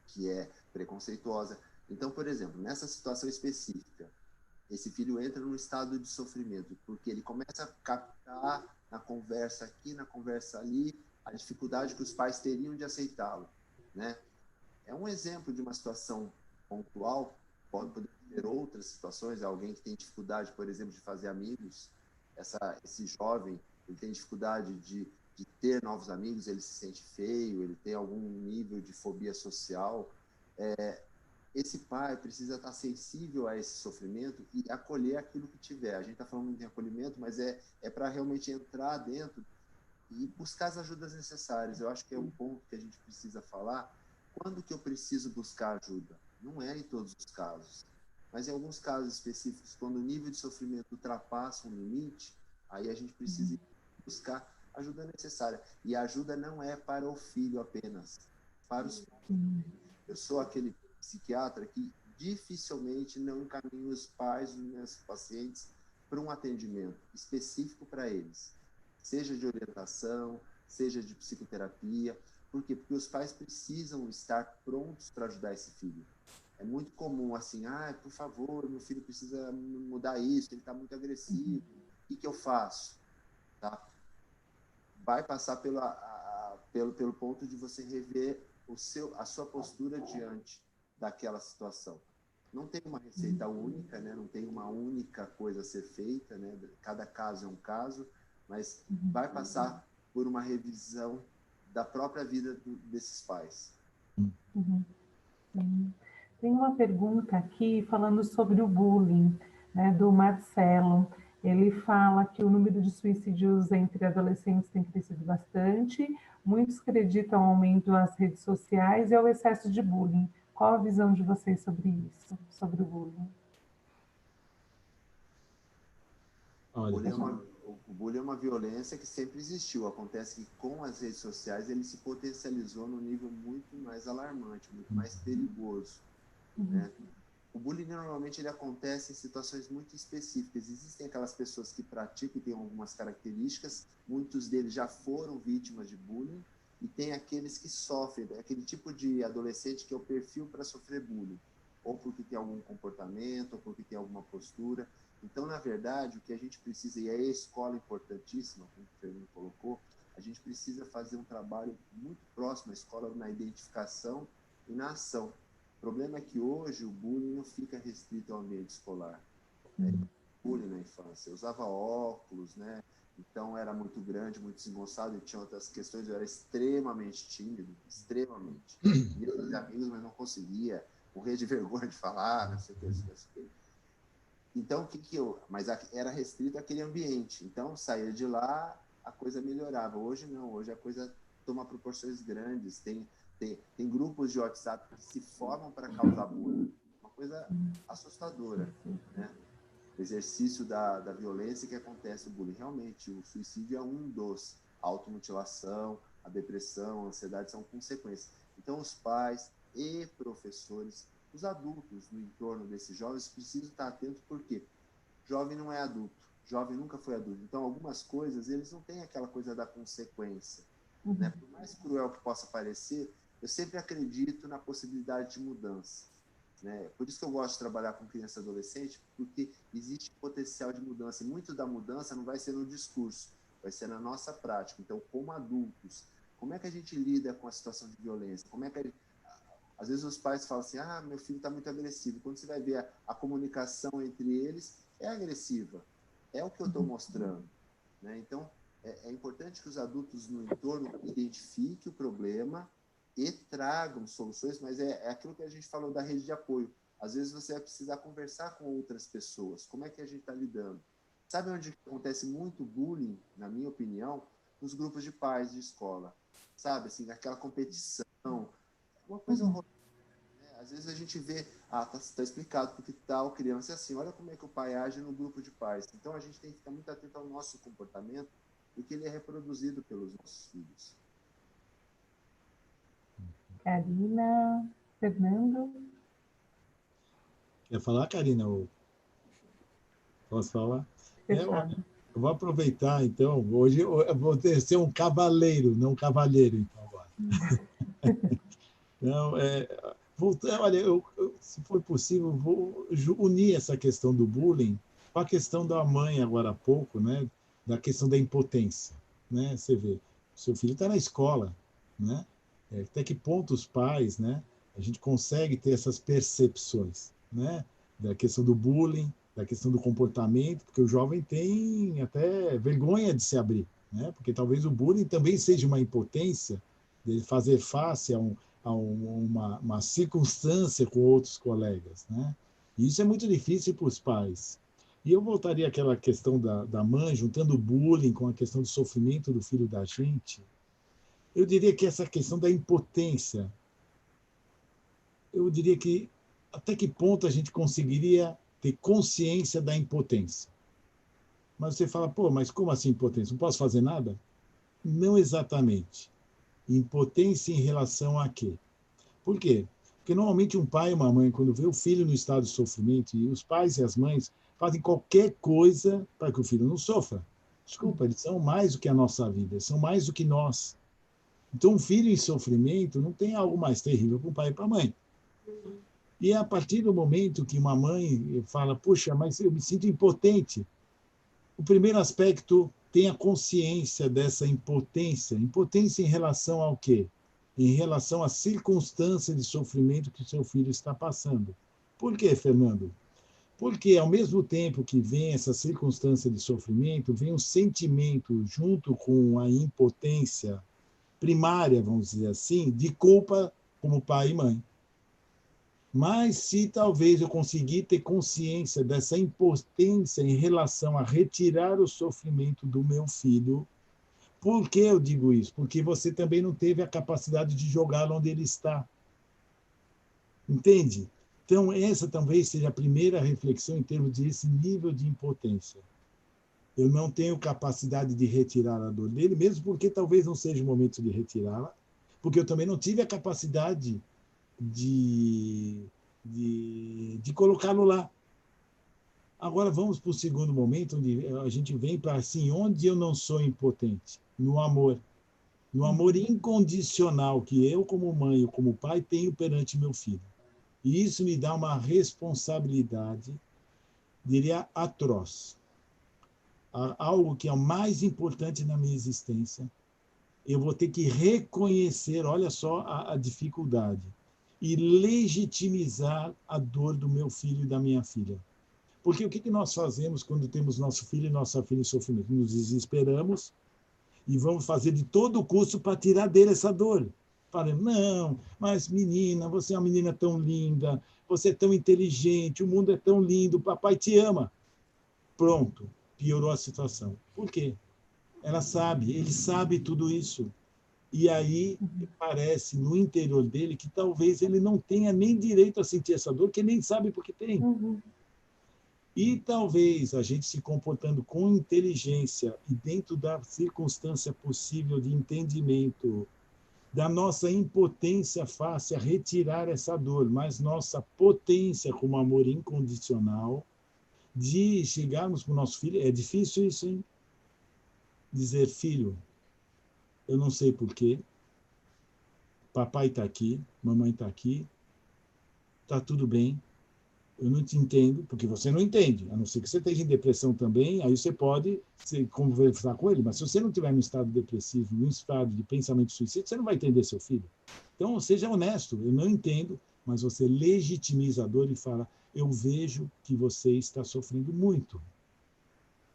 que é preconceituosa. Então, por exemplo, nessa situação específica, esse filho entra num estado de sofrimento, porque ele começa a captar na conversa aqui, na conversa ali, a dificuldade que os pais teriam de aceitá-lo, né? É um exemplo de uma situação pontual, pode ter outras situações, alguém que tem dificuldade, por exemplo, de fazer amigos, esse jovem, ele tem dificuldade de ter novos amigos, ele se sente feio, ele tem algum nível de fobia social, esse pai precisa estar sensível a esse sofrimento e acolher aquilo que tiver. A gente está falando de acolhimento, mas é para realmente entrar dentro e buscar as ajudas necessárias. Eu acho que é um ponto que a gente precisa falar. Quando que eu preciso buscar ajuda? Não é em todos os casos, mas em alguns casos específicos, quando o nível de sofrimento ultrapassa um limite, aí a gente precisa buscar a ajuda necessária. E a ajuda não é para o filho apenas, para os pais. Eu sou aquele psiquiatra que dificilmente não encaminha os pais dos meus pacientes para um atendimento específico para eles, seja de orientação, seja de psicoterapia. Por quê? Porque os pais precisam estar prontos para ajudar esse filho. É muito comum assim, por favor, meu filho precisa mudar isso, ele está muito agressivo, o que eu faço? Tá? Vai passar pelo ponto de você rever a sua postura diante daquela situação. Não tem uma receita única, né? Não tem uma única coisa a ser feita, né? Cada caso é um caso, mas vai passar por uma revisão da própria vida desses pais. Tem uma pergunta aqui falando sobre o bullying, né, do Marcelo. Ele fala que o número de suicídios entre adolescentes tem crescido bastante, muitos acreditam ao aumento das redes sociais e ao excesso de bullying. Qual a visão de vocês sobre isso, sobre o bullying? O bullying é uma violência que sempre existiu. Acontece que com as redes sociais ele se potencializou num nível muito mais alarmante, muito mais perigoso, né? O bullying normalmente ele acontece em situações muito específicas. Existem aquelas pessoas que praticam e têm algumas características, muitos deles já foram vítimas de bullying, e tem aqueles que sofrem, aquele tipo de adolescente que é o perfil para sofrer bullying, ou porque tem algum comportamento, ou porque tem alguma postura. Então, na verdade, o que a gente precisa, e aí a escola importantíssima, como o Fernando colocou, a gente precisa fazer um trabalho muito próximo à escola na identificação e na ação. O problema é que hoje o bullying não fica restrito ao ambiente escolar. Bullying na infância. Eu usava óculos, né? Então era muito grande, muito desengonçado, e tinha outras questões. Eu era extremamente tímido, extremamente. Queria fazer amigos, mas não conseguia. Morria de vergonha de falar, não sei o que, não sei o que. Então, mas era restrito àquele ambiente. Então, saía de lá, a coisa melhorava. Hoje não, hoje a coisa toma proporções grandes. Tem grupos de WhatsApp que se formam para causar bullying. Uma coisa assustadora, né? O exercício da violência que acontece no bullying. Realmente, o suicídio é um dos. A automutilação, a depressão, a ansiedade são consequências. Então, os pais e professores, os adultos no entorno desses jovens precisam estar atentos, porque jovem não é adulto, jovem nunca foi adulto. Então, algumas coisas, eles não têm aquela coisa da consequência, né? Por mais cruel que possa parecer, eu sempre acredito na possibilidade de mudança, né? Por isso que eu gosto de trabalhar com criança e adolescente, porque existe potencial de mudança, e muito da mudança não vai ser no discurso, vai ser na nossa prática. Então, como adultos, como é que a gente lida com a situação de violência? Como é que às vezes os pais falam assim, meu filho está muito agressivo. Quando você vai ver a comunicação entre eles, é agressiva. É o que eu estou mostrando, né? Então, é importante que os adultos no entorno identifiquem o problema e tragam soluções, mas é aquilo que a gente falou da rede de apoio. Às vezes você vai precisar conversar com outras pessoas. Como é que a gente está lidando? Sabe onde acontece muito bullying, na minha opinião? Nos grupos de pais de escola. Sabe, assim, aquela competição, uma coisa horrorosa. Às vezes a gente vê, tá explicado porque tal criança é assim, olha como é que o pai age no grupo de pais. Então a gente tem que ficar muito atento ao nosso comportamento e que ele é reproduzido pelos nossos filhos. Karina, Fernando. Quer falar, Karina? Posso falar? Fechado. Eu vou aproveitar, então. Hoje eu vou ser um cavaleiro, não um cavalheiro, então, agora. Não, voltando, olha, se for possível, vou unir essa questão do bullying com a questão da mãe, agora há pouco, né? Da questão da impotência. Né? Você vê, seu filho está na escola, né? Até que ponto os pais, né? A gente consegue ter essas percepções, né? Da questão do bullying, da questão do comportamento, porque o jovem tem até vergonha de se abrir, né? Porque talvez o bullying também seja uma impotência de fazer face a uma circunstância com outros colegas, né? E isso é muito difícil para os pais. E eu voltaria àquela questão da mãe, juntando o bullying com a questão do sofrimento do filho da gente. Eu diria que essa questão da impotência, eu diria que até que ponto a gente conseguiria ter consciência da impotência? Mas você fala, pô, mas como assim impotência? Não posso fazer nada? Não exatamente. Impotência em relação a quê? Por quê? Porque normalmente um pai e uma mãe, quando vê o filho no estado de sofrimento, e os pais e as mães fazem qualquer coisa para que o filho não sofra. Desculpa, eles são mais do que a nossa vida, eles são mais do que nós. Então, um filho em sofrimento não tem algo mais terrível para o pai e para a mãe. E é a partir do momento que uma mãe fala, puxa, mas eu me sinto impotente, o primeiro aspecto, tenha consciência dessa impotência. Impotência em relação ao quê? Em relação à circunstância de sofrimento que o seu filho está passando. Por quê, Fernando? Porque, ao mesmo tempo que vem essa circunstância de sofrimento, vem um sentimento, junto com a impotência primária, vamos dizer assim, de culpa como pai e mãe. Mas se talvez eu conseguir ter consciência dessa impotência em relação a retirar o sofrimento do meu filho, por que eu digo isso? Porque você também não teve a capacidade de jogá-lo onde ele está. Entende? Então, essa talvez seja a primeira reflexão em termos desse nível de impotência. Eu não tenho capacidade de retirar a dor dele, mesmo porque talvez não seja o momento de retirá-la, porque eu também não tive a capacidade de colocá-lo lá. Agora vamos para o segundo momento, onde a gente vem para assim, onde eu não sou impotente? No amor. No amor incondicional que eu, como mãe ou como pai, tenho perante meu filho. E isso me dá uma responsabilidade, diria, atroz. Algo que é o mais importante na minha existência. Eu vou ter que reconhecer, olha só a dificuldade, e legitimizar a dor do meu filho e da minha filha. Porque o que nós fazemos quando temos nosso filho e nossa filha em sofrimento? Nos desesperamos e vamos fazer de todo custo para tirar dele essa dor. Falando, não, mas menina, você é uma menina tão linda, você é tão inteligente, o mundo é tão lindo, o papai te ama. Pronto, piorou a situação. Por quê? Ela sabe, ele sabe tudo isso. E aí parece no interior dele que talvez ele não tenha nem direito a sentir essa dor, que nem sabe por que tem. E talvez a gente se comportando com inteligência e dentro da circunstância possível de entendimento da nossa impotência face a retirar essa dor, mas nossa potência como amor incondicional de chegarmos para o nosso filho. É difícil isso, hein? Dizer, filho, eu não sei porquê, papai está aqui, mamãe está aqui, está tudo bem, eu não te entendo, porque você não entende, a não ser que você esteja em depressão também, aí você pode conversar com ele, mas se você não estiver no estado depressivo, no estado de pensamento suicida, você não vai entender seu filho. Então, seja honesto, eu não entendo, mas você legitimiza a dor e fala, eu vejo que você está sofrendo muito.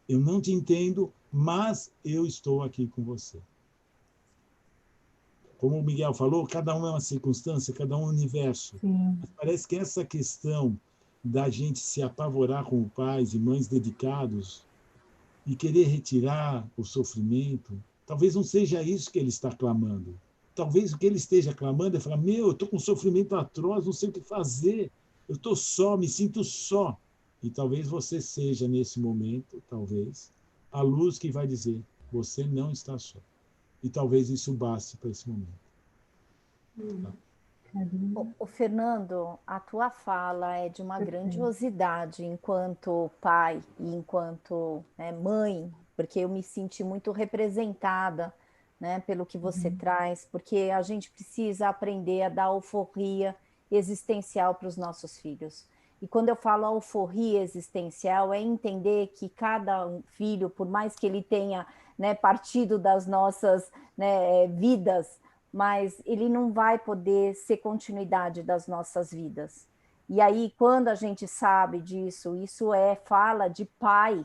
Eu não te entendo, mas eu estou aqui com você. Como o Miguel falou, cada um é uma circunstância, cada um é um universo. Mas parece que essa questão da gente se apavorar com pais e mães dedicados e querer retirar o sofrimento, talvez não seja isso que ele está clamando. talvez o que ele esteja clamando é falar, eu estou com um sofrimento atroz, não sei o que fazer, eu estou só, me sinto só. E talvez você seja, nesse momento, talvez, a luz que vai dizer, você não está só. E talvez isso baste para esse momento. Tá? O Fernando, a tua fala é de uma grandiosidade enquanto pai e enquanto mãe, porque eu me senti muito representada, né, pelo que você traz, porque a gente precisa aprender a dar alforria existencial para os nossos filhos. E quando eu falo alforria existencial, é entender que cada filho, por mais que ele tenha, né, partido das nossas, né, vidas, mas ele não vai poder ser continuidade das nossas vidas. E aí, quando a gente sabe disso, isso fala de pai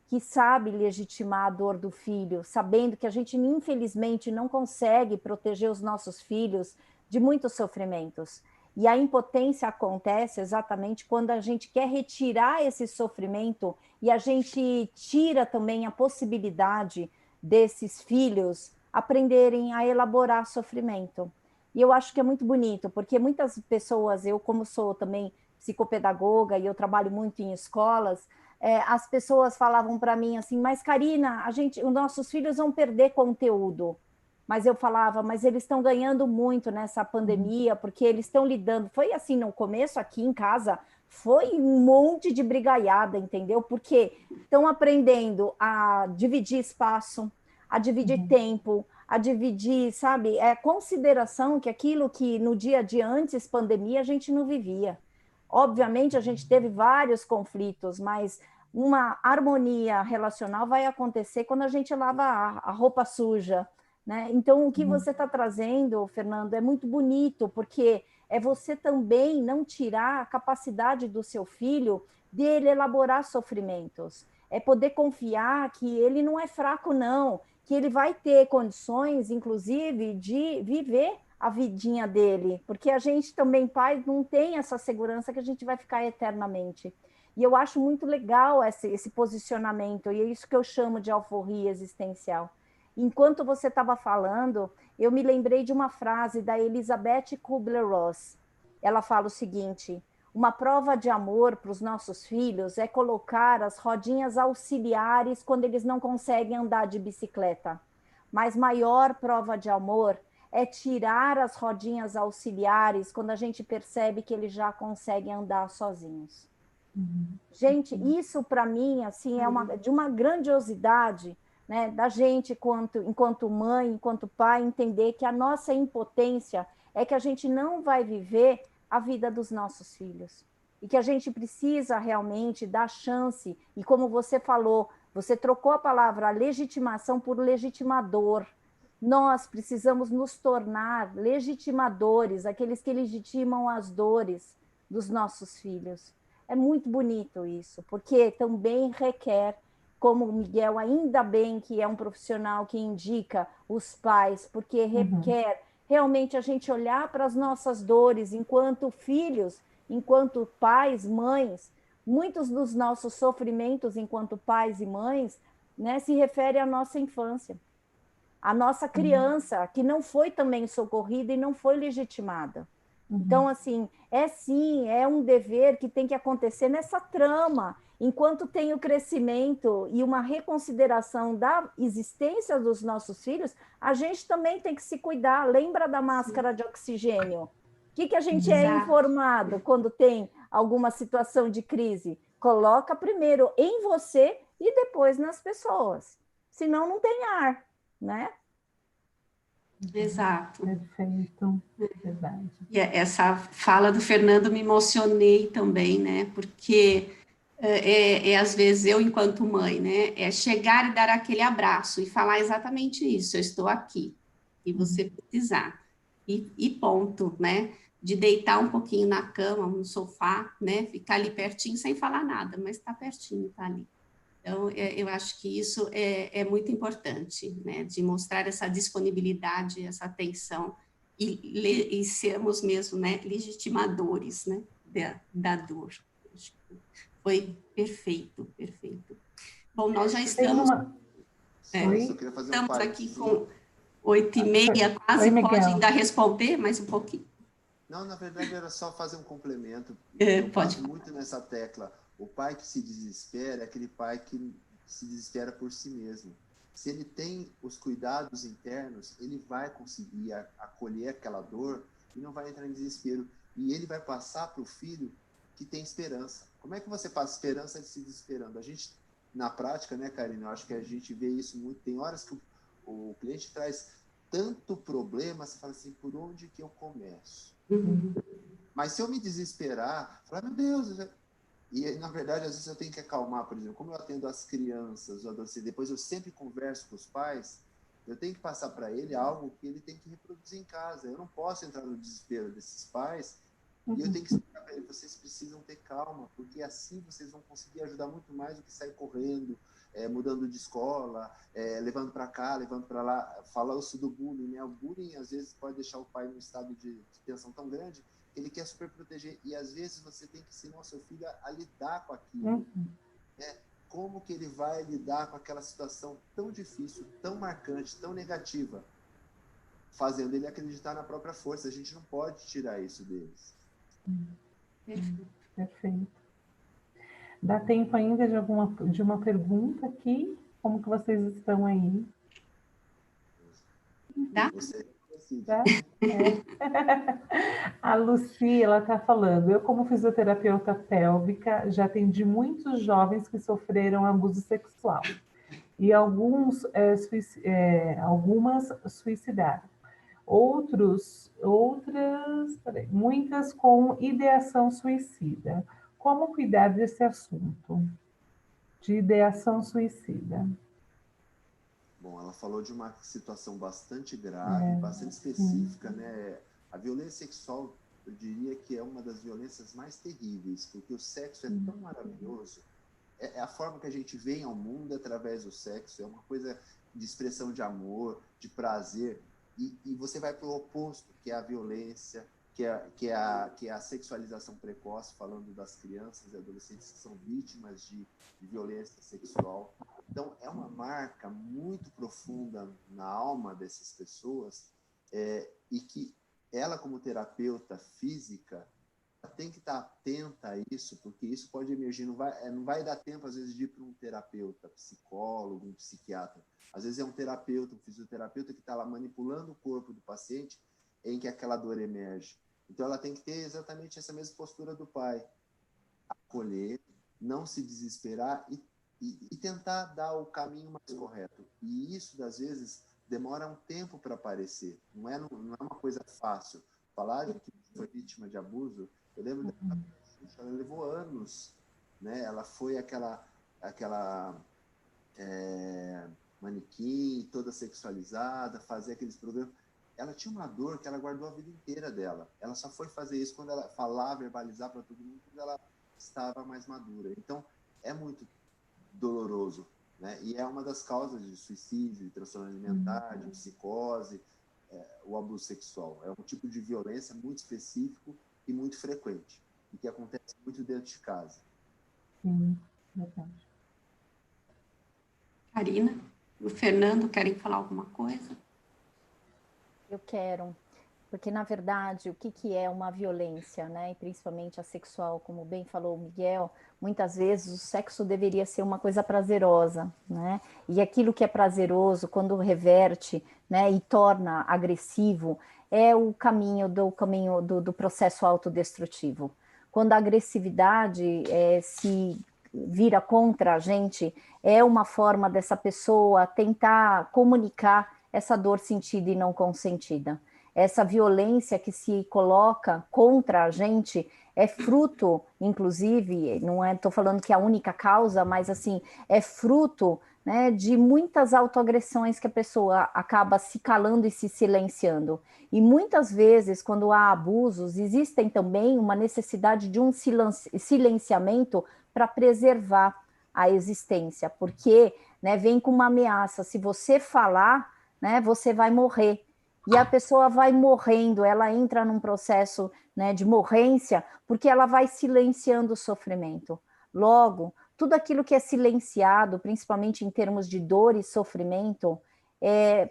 que sabe legitimar a dor do filho, sabendo que a gente, infelizmente, não consegue proteger os nossos filhos de muitos sofrimentos. E a impotência acontece exatamente quando a gente quer retirar esse sofrimento e a gente tira também a possibilidade desses filhos aprenderem a elaborar sofrimento. E eu acho que é muito bonito, porque muitas pessoas, eu como sou também psicopedagoga e eu trabalho muito em escolas, as pessoas falavam para mim assim, mas Karina, os nossos filhos vão perder conteúdo. Mas eu falava, mas eles estão ganhando muito nessa pandemia, porque eles estão lidando, foi assim no começo aqui em casa, foi um monte de brigaiada, entendeu? Porque estão aprendendo a dividir espaço, a dividir tempo, a dividir, sabe, consideração que aquilo que no dia a dia antes pandemia a gente não vivia. Obviamente a gente teve vários conflitos, mas uma harmonia relacional vai acontecer quando a gente lava a roupa suja, né? Então o que você está trazendo, Fernando, é muito bonito, porque é você também não tirar a capacidade do seu filho dele elaborar sofrimentos. É poder confiar que ele não é fraco, não, que ele vai ter condições, inclusive, de viver a vidinha dele, porque a gente também, pai, não tem essa segurança que a gente vai ficar eternamente. E eu acho muito legal esse posicionamento, e é isso que eu chamo de alforria existencial. Enquanto você estava falando, eu me lembrei de uma frase da Elizabeth Kubler-Ross. Ela fala o seguinte: uma prova de amor para os nossos filhos é colocar as rodinhas auxiliares quando eles não conseguem andar de bicicleta. Mas maior prova de amor é tirar as rodinhas auxiliares quando a gente percebe que eles já conseguem andar sozinhos. Gente, isso para mim assim, é de uma grandiosidade, né, da gente, enquanto mãe, enquanto pai, entender que a nossa impotência é que a gente não vai viver a vida dos nossos filhos. E que a gente precisa realmente dar chance. E como você falou, você trocou a palavra legitimação por legitimador. Nós precisamos nos tornar legitimadores, aqueles que legitimam as dores dos nossos filhos. É muito bonito isso, porque também requer, como o Miguel, ainda bem que é um profissional que indica os pais, porque requer realmente a gente olhar para as nossas dores enquanto filhos, enquanto pais, mães. Muitos dos nossos sofrimentos enquanto pais e mães, né, se refere à nossa infância, à nossa criança, que não foi também socorrida e não foi legitimada. Então, assim, é um dever que tem que acontecer nessa trama. Enquanto tem o crescimento e uma reconsideração da existência dos nossos filhos, a gente também tem que se cuidar. Lembra da máscara de oxigênio? O que a gente é informado quando tem alguma situação de crise? Coloca primeiro em você e depois nas pessoas. Senão não tem ar, né? Exato. Perfeito, verdade. E essa fala do Fernando me emocionei também, né? Porque às vezes eu, enquanto mãe, né? É chegar e dar aquele abraço e falar exatamente isso: eu estou aqui, e você precisar. E ponto, né? De deitar um pouquinho na cama, no sofá, né? Ficar ali pertinho sem falar nada, mas está pertinho, está ali. Então, eu acho que isso é muito importante, né? De mostrar essa disponibilidade, essa atenção e sermos mesmo, né? Legitimadores, né? Da dor. Acho que foi perfeito, perfeito. Bom, nós já estamos... Eu só queria fazer estamos aqui com 8h30, quase Oi, pode Miguel. ainda responder mais um pouquinho. Não, na verdade era só fazer um complemento. É, Eu pode. bato muito nessa tecla. O pai que se desespera é aquele pai que se desespera por si mesmo. Se ele tem os cuidados internos, ele vai conseguir acolher aquela dor e não vai entrar em desespero. E ele vai passar para o filho que tem esperança. Como é que você passa esperança se desesperando? A gente, na prática, né, Karina, eu acho que a gente vê isso muito. Tem horas que o cliente traz tanto problema, você fala assim, por onde que eu começo? Uhum. Mas se eu me desesperar, falar, meu Deus, e na verdade às vezes eu tenho que acalmar, por exemplo, como eu atendo as crianças, os adolescentes, depois eu sempre converso com os pais, eu tenho que passar para ele algo que ele tem que reproduzir em casa. Eu não posso entrar no desespero desses pais e eu tenho que explicar para ele, vocês precisam ter calma, porque assim vocês vão conseguir ajudar muito mais do que sair correndo, mudando de escola, levando para cá, levando para lá. Falou-se do bullying, né? O bullying às vezes pode deixar o pai num estado de tensão tão grande que ele quer super proteger, e às vezes você tem que ensinar o seu filho a lidar com aquilo. Como que ele vai lidar com aquela situação tão difícil, tão marcante, tão negativa, fazendo ele acreditar na própria força. A gente não pode tirar isso deles. Perfeito. Dá tempo ainda de uma pergunta aqui? Como que vocês estão aí? Dá? Você decide. Tá? A Lucy, ela está falando, eu como fisioterapeuta pélvica já atendi muitos jovens que sofreram abuso sexual e algumas suicidaram. Muitas com ideação suicida. Como cuidar desse assunto de ideação suicida? Bom, ela falou de uma situação bastante grave, bastante específica, né? A violência sexual, eu diria que é uma das violências mais terríveis, porque o sexo é tão maravilhoso. É a forma que a gente vem ao mundo através do sexo, é uma coisa de expressão de amor, de prazer, e você vai para o oposto, que é a violência, que é a sexualização precoce, falando das crianças e adolescentes que são vítimas de violência sexual. Então, é uma marca muito profunda na alma dessas pessoas, e que ela, como terapeuta física, tem que estar atenta a isso, porque isso pode emergir, não vai dar tempo, às vezes, de ir para um terapeuta, psicólogo, um psiquiatra. Às vezes é um terapeuta, um fisioterapeuta que está lá manipulando o corpo do paciente em que aquela dor emerge. Então, ela tem que ter exatamente essa mesma postura do pai. Acolher, não se desesperar e tentar dar o caminho mais correto. E isso, às vezes, demora um tempo para aparecer. Não é uma coisa fácil. Falar de que foi vítima de abuso, eu lembro dela, ela levou anos, né? Ela foi aquela manequim, toda sexualizada, fazia aqueles programas. Ela tinha uma dor que ela guardou a vida inteira dela. Ela só foi fazer isso quando ela falar, verbalizar para todo mundo, quando ela estava mais madura. Então, é muito doloroso, né? E é uma das causas de suicídio, de transtorno alimentar, de psicose, o abuso sexual. É um tipo de violência muito específico e muito frequente, e que acontece muito dentro de casa. Sim, verdade. Karina, o Fernando, querem falar alguma coisa? Eu quero, porque na verdade o que é uma violência, né? E principalmente a sexual, como bem falou o Miguel, muitas vezes o sexo deveria ser uma coisa prazerosa, né? E aquilo que é prazeroso, quando reverte, né, e torna agressivo, é o caminho do processo autodestrutivo. Quando a agressividade se vira contra a gente, é uma forma dessa pessoa tentar comunicar essa dor sentida e não consentida. Essa violência que se coloca contra a gente é fruto, inclusive, não estou falando que é a única causa, mas assim, é fruto, né, de muitas autoagressões que a pessoa acaba se calando e se silenciando. E muitas vezes, quando há abusos, existem também uma necessidade de um silenciamento para preservar a existência, porque, né, vem com uma ameaça, se você falar, né, você vai morrer. E a pessoa vai morrendo, ela entra num processo, né, de morrência, porque ela vai silenciando o sofrimento. Logo, tudo aquilo que é silenciado, principalmente em termos de dor e sofrimento,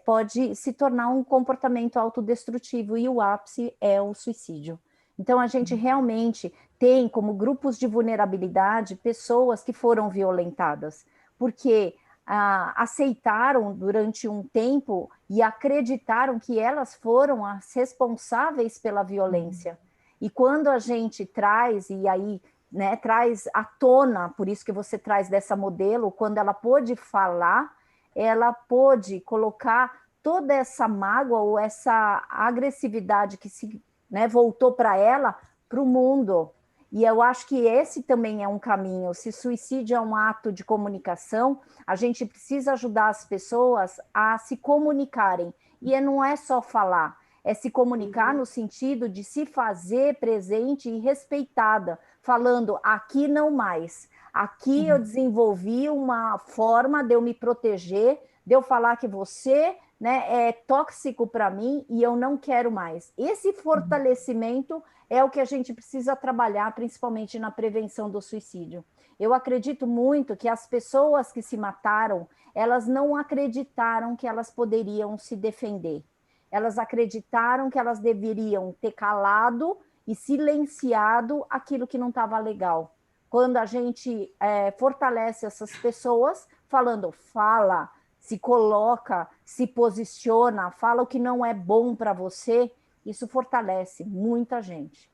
pode se tornar um comportamento autodestrutivo, e o ápice é o suicídio. Então, a gente realmente tem como grupos de vulnerabilidade pessoas que foram violentadas, porque aceitaram durante um tempo e acreditaram que elas foram as responsáveis pela violência. E quando a gente traz, e aí, né, traz à tona, por isso que você traz dessa modelo, quando ela pôde falar, ela pôde colocar toda essa mágoa ou essa agressividade que se, né, voltou para ela, para o mundo. E eu acho que esse também é um caminho. Se suicídio é um ato de comunicação, a gente precisa ajudar as pessoas a se comunicarem. E não é só falar, é se comunicar no sentido de se fazer presente e respeitada, falando, aqui não mais. Aqui eu desenvolvi uma forma de eu me proteger, de eu falar que você, né, é tóxico para mim e eu não quero mais. Esse fortalecimento é o que a gente precisa trabalhar, principalmente na prevenção do suicídio. Eu acredito muito que as pessoas que se mataram, elas não acreditaram que elas poderiam se defender. Elas acreditaram que elas deveriam ter calado e silenciado aquilo que não estava legal. Quando a gente fortalece essas pessoas, falando, fala, se coloca, se posiciona, fala o que não é bom para você, isso fortalece muita gente.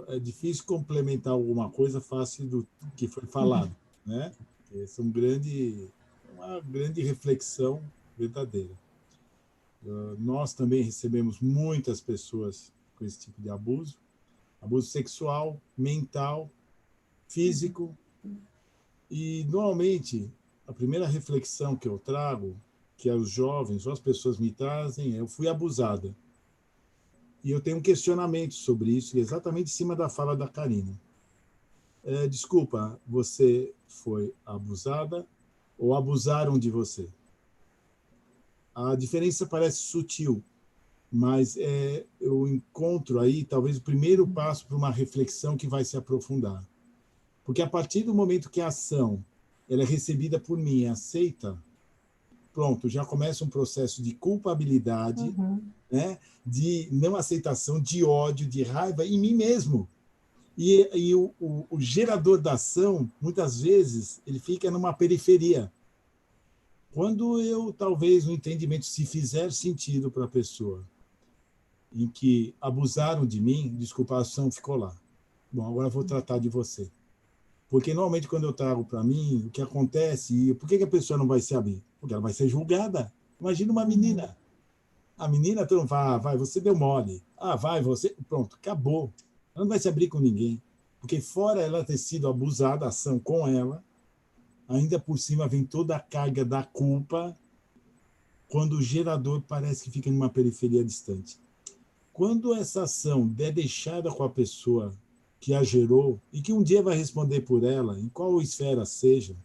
É difícil complementar alguma coisa fácil do que foi falado, né? Essa é uma grande reflexão verdadeira. Nós também recebemos muitas pessoas com esse tipo de abuso sexual, mental, físico, e normalmente a primeira reflexão que eu trago, que os jovens ou as pessoas me trazem, é: eu fui abusada. E eu tenho um questionamento sobre isso, exatamente em cima da fala da Karina. Desculpa, você foi abusada ou abusaram de você? A diferença parece sutil, mas eu encontro aí talvez o primeiro passo para uma reflexão que vai se aprofundar. Porque a partir do momento que a ação ela é recebida por mim, aceita, pronto, já começa um processo de culpabilidade, né? De não aceitação, de ódio, de raiva em mim mesmo. E o gerador da ação, muitas vezes, ele fica numa periferia. Quando talvez, o entendimento, se fizer sentido para a pessoa, em que abusaram de mim, desculpa, a ação ficou lá. Bom, agora eu vou tratar de você. Porque, normalmente, quando eu trago para mim, o que acontece, e por que a pessoa não vai se abrir? Porque ela vai ser julgada. Imagina uma menina. A menina, então, vai, você deu mole. Vai, você... Pronto, acabou. Ela não vai se abrir com ninguém. Porque, fora ela ter sido abusada, a ação com ela, ainda por cima vem toda a carga da culpa, quando o gerador parece que fica em uma periferia distante. Quando essa ação é deixada com a pessoa que a gerou e que um dia vai responder por ela, em qual esfera seja,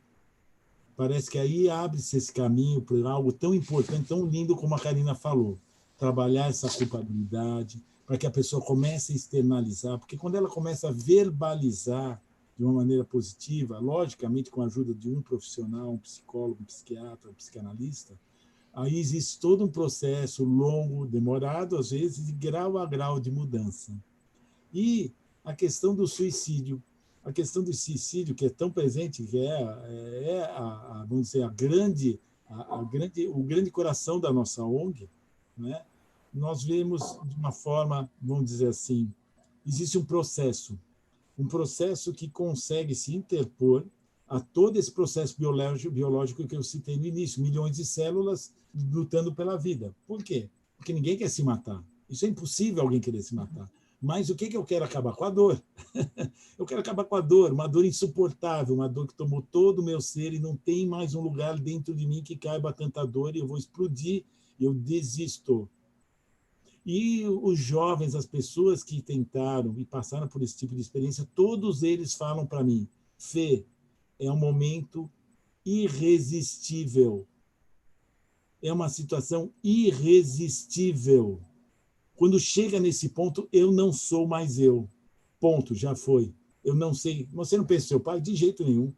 parece que aí abre-se esse caminho para algo tão importante, tão lindo como a Karina falou, trabalhar essa culpabilidade, para que a pessoa comece a externalizar, porque quando ela começa a verbalizar de uma maneira positiva, logicamente com a ajuda de um profissional, um psicólogo, um psiquiatra, um psicanalista, aí existe todo um processo longo, demorado, às vezes, de grau a grau de mudança. E a questão do suicídio, que é tão presente, que vamos dizer, o grande coração da nossa ONG, né? Nós vemos de uma forma, vamos dizer assim, existe um processo que consegue se interpor a todo esse processo biológico que eu citei no início, milhões de células lutando pela vida. Por quê? Porque ninguém quer se matar. Isso é impossível alguém querer se matar. Mas o que eu quero acabar? Com a dor. Eu quero acabar com a dor, uma dor insuportável, uma dor que tomou todo o meu ser e não tem mais um lugar dentro de mim que caiba tanta dor e eu vou explodir, eu desisto. E os jovens, as pessoas que tentaram e passaram por esse tipo de experiência, todos eles falam para mim: Fê, é um momento irresistível. É uma situação irresistível. Quando chega nesse ponto, eu não sou mais eu. Ponto, já foi. Eu não sei. Você não pensa no seu pai? De jeito nenhum.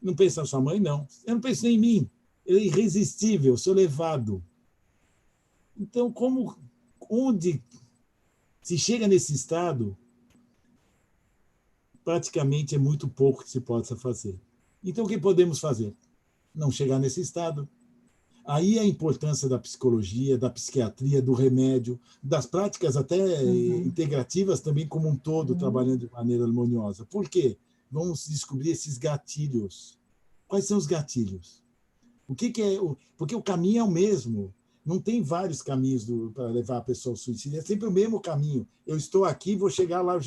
Não pensa na sua mãe, não. Eu não penso nem em mim. Eu é irresistível, eu sou levado. Então, onde se chega nesse estado, praticamente é muito pouco que se possa fazer. Então, o que podemos fazer? Não chegar nesse estado. Aí a importância da psicologia, da psiquiatria, do remédio, das práticas até integrativas também como um todo, trabalhando de maneira harmoniosa. Por quê? Vamos descobrir esses gatilhos. Quais são os gatilhos? O que é? Porque o caminho é o mesmo. Não tem vários caminhos para levar a pessoa ao suicídio. É sempre o mesmo caminho. Eu estou aqui, vou chegar lá.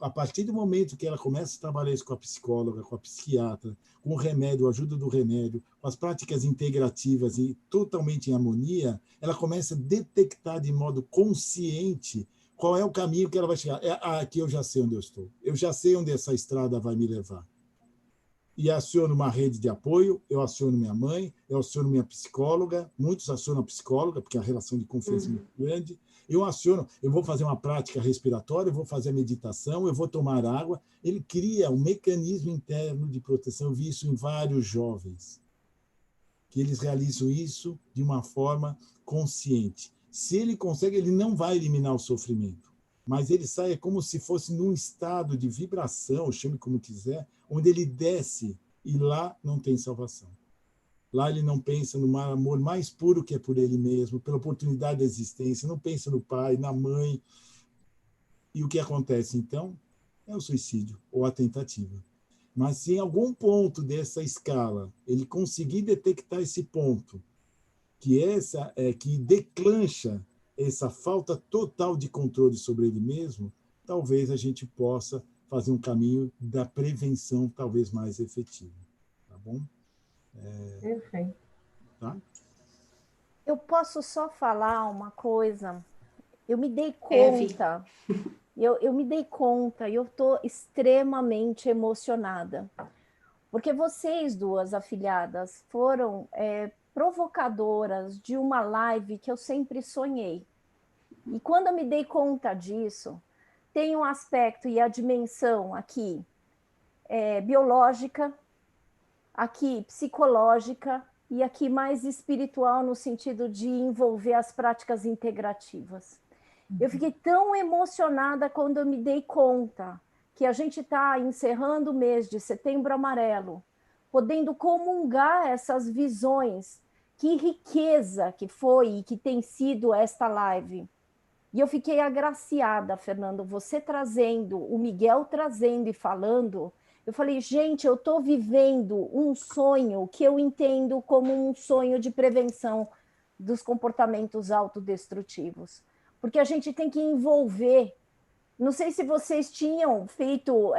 A partir do momento que ela começa a trabalhar isso com a psicóloga, com a psiquiatra, com o remédio, a ajuda do remédio, com as práticas integrativas e totalmente em harmonia, ela começa a detectar de modo consciente qual é o caminho que ela vai chegar. Aqui eu já sei onde eu estou. Eu já sei onde essa estrada vai me levar. E aciono uma rede de apoio, eu aciono minha mãe, eu aciono minha psicóloga, muitos acionam a psicóloga, porque a relação de confiança é muito grande. Eu vou fazer uma prática respiratória, eu vou fazer a meditação, eu vou tomar água. Ele cria um mecanismo interno de proteção. Eu vi isso em vários jovens, que eles realizam isso de uma forma consciente. Se ele consegue, ele não vai eliminar o sofrimento, mas ele sai como se fosse num estado de vibração, chame como quiser, onde ele desce e lá não tem salvação. Lá ele não pensa no amor mais puro que é por ele mesmo, pela oportunidade da existência, não pensa no pai, na mãe. E o que acontece, então? É o suicídio ou a tentativa. Mas se em algum ponto dessa escala ele conseguir detectar esse ponto, que declancha essa falta total de controle sobre ele mesmo, talvez a gente possa fazer um caminho da prevenção talvez mais efetivo. Tá bom? Perfeito. Tá? Eu posso só falar uma coisa? Eu me dei conta, eu me dei conta e eu estou extremamente emocionada, porque vocês duas afilhadas foram provocadoras de uma live que eu sempre sonhei. E quando eu me dei conta disso, tem um aspecto e a dimensão aqui biológica, aqui psicológica e aqui mais espiritual no sentido de envolver as práticas integrativas. Eu fiquei tão emocionada quando eu me dei conta que a gente está encerrando o mês de Setembro Amarelo, podendo comungar essas visões. Que riqueza que foi e que tem sido esta live. E eu fiquei agraciada, Fernando, você trazendo, o Miguel trazendo e falando. Eu falei, gente, eu estou vivendo um sonho que eu entendo como um sonho de prevenção dos comportamentos autodestrutivos. Porque a gente tem que envolver. Não sei se vocês tinham feito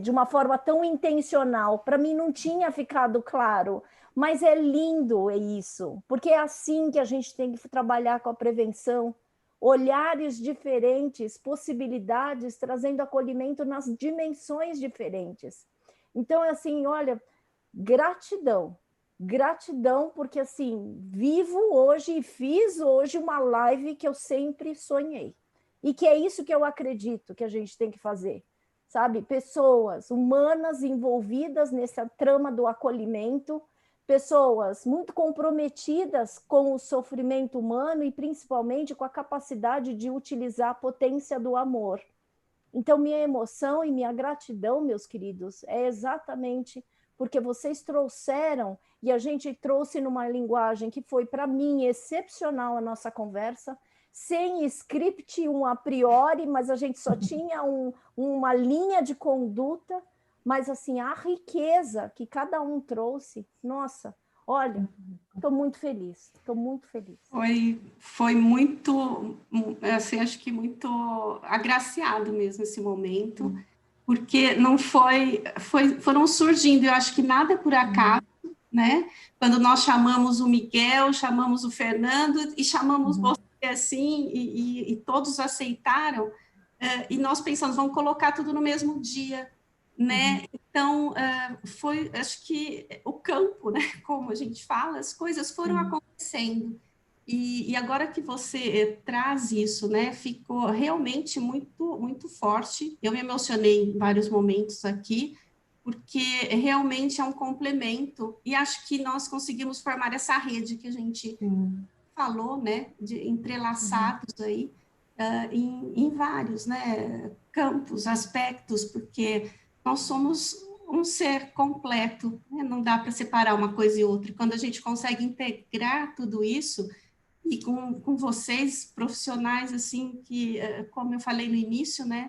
de uma forma tão intencional. Para mim não tinha ficado claro. Mas é lindo isso. Porque é assim que a gente tem que trabalhar com a prevenção. Olhares diferentes, possibilidades, trazendo acolhimento nas dimensões diferentes. Então, assim, olha, gratidão. Gratidão, porque, assim, vivo hoje e fiz hoje uma live que eu sempre sonhei. E que é isso que eu acredito que a gente tem que fazer, sabe? Pessoas humanas envolvidas nessa trama do acolhimento, pessoas muito comprometidas com o sofrimento humano e principalmente com a capacidade de utilizar a potência do amor. Então, minha emoção e minha gratidão, meus queridos, é exatamente porque vocês trouxeram, e a gente trouxe numa linguagem que foi, para mim, excepcional a nossa conversa, sem script a priori, mas a gente só tinha uma linha de conduta, mas assim, a riqueza que cada um trouxe, nossa, olha, estou muito feliz, estou muito feliz. Foi muito, assim, acho que muito agraciado mesmo esse momento, porque não foram surgindo, eu acho que nada por acaso, né? Quando nós chamamos o Miguel, chamamos o Fernando e chamamos você assim, e todos aceitaram, e nós pensamos, vamos colocar tudo no mesmo dia, né? Então, foi, acho que o campo, né? Como a gente fala, as coisas foram acontecendo. E agora que você traz isso, né? Ficou realmente muito, muito forte. Eu me emocionei em vários momentos aqui, porque realmente é um complemento, e acho que nós conseguimos formar essa rede que a gente falou, né, de entrelaçados aí, em vários, né, campos, aspectos, porque nós somos um ser completo, né? Não dá para separar uma coisa e outra. Quando a gente consegue integrar tudo isso, e com vocês, profissionais, assim, que, como eu falei no início, né,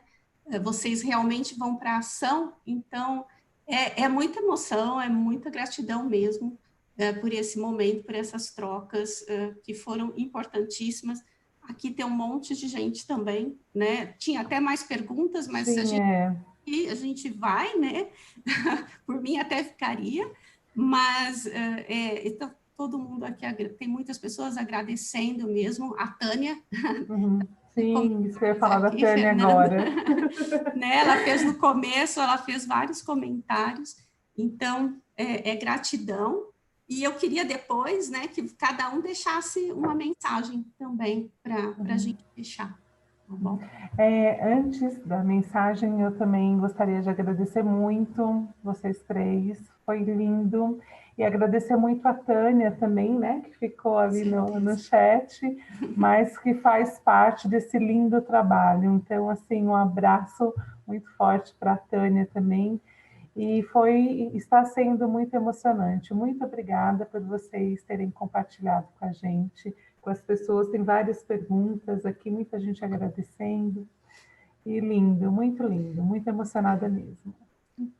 vocês realmente vão para a ação, então é muita emoção, é muita gratidão mesmo por esse momento, por essas trocas que foram importantíssimas. Aqui tem um monte de gente também, né? Tinha até mais perguntas, mas a gente vai, né? Por mim até ficaria, mas então, todo mundo aqui, tem muitas pessoas agradecendo mesmo, a Tânia. Sim, isso que eu ia falar aqui, da Tânia Fernanda, agora. Né? Ela fez no começo, ela fez vários comentários, então é gratidão. E eu queria depois, né, que cada um deixasse uma mensagem também para a gente fechar. Tá bom? Antes da mensagem, eu também gostaria de agradecer muito vocês três, foi lindo. E agradecer muito a Tânia também, né, que ficou ali no chat, mas que faz parte desse lindo trabalho. Então, assim, um abraço muito forte para a Tânia também. E está sendo muito emocionante. Muito obrigada por vocês terem compartilhado com a gente, com as pessoas. Tem várias perguntas aqui, muita gente agradecendo. E lindo, muito emocionada mesmo.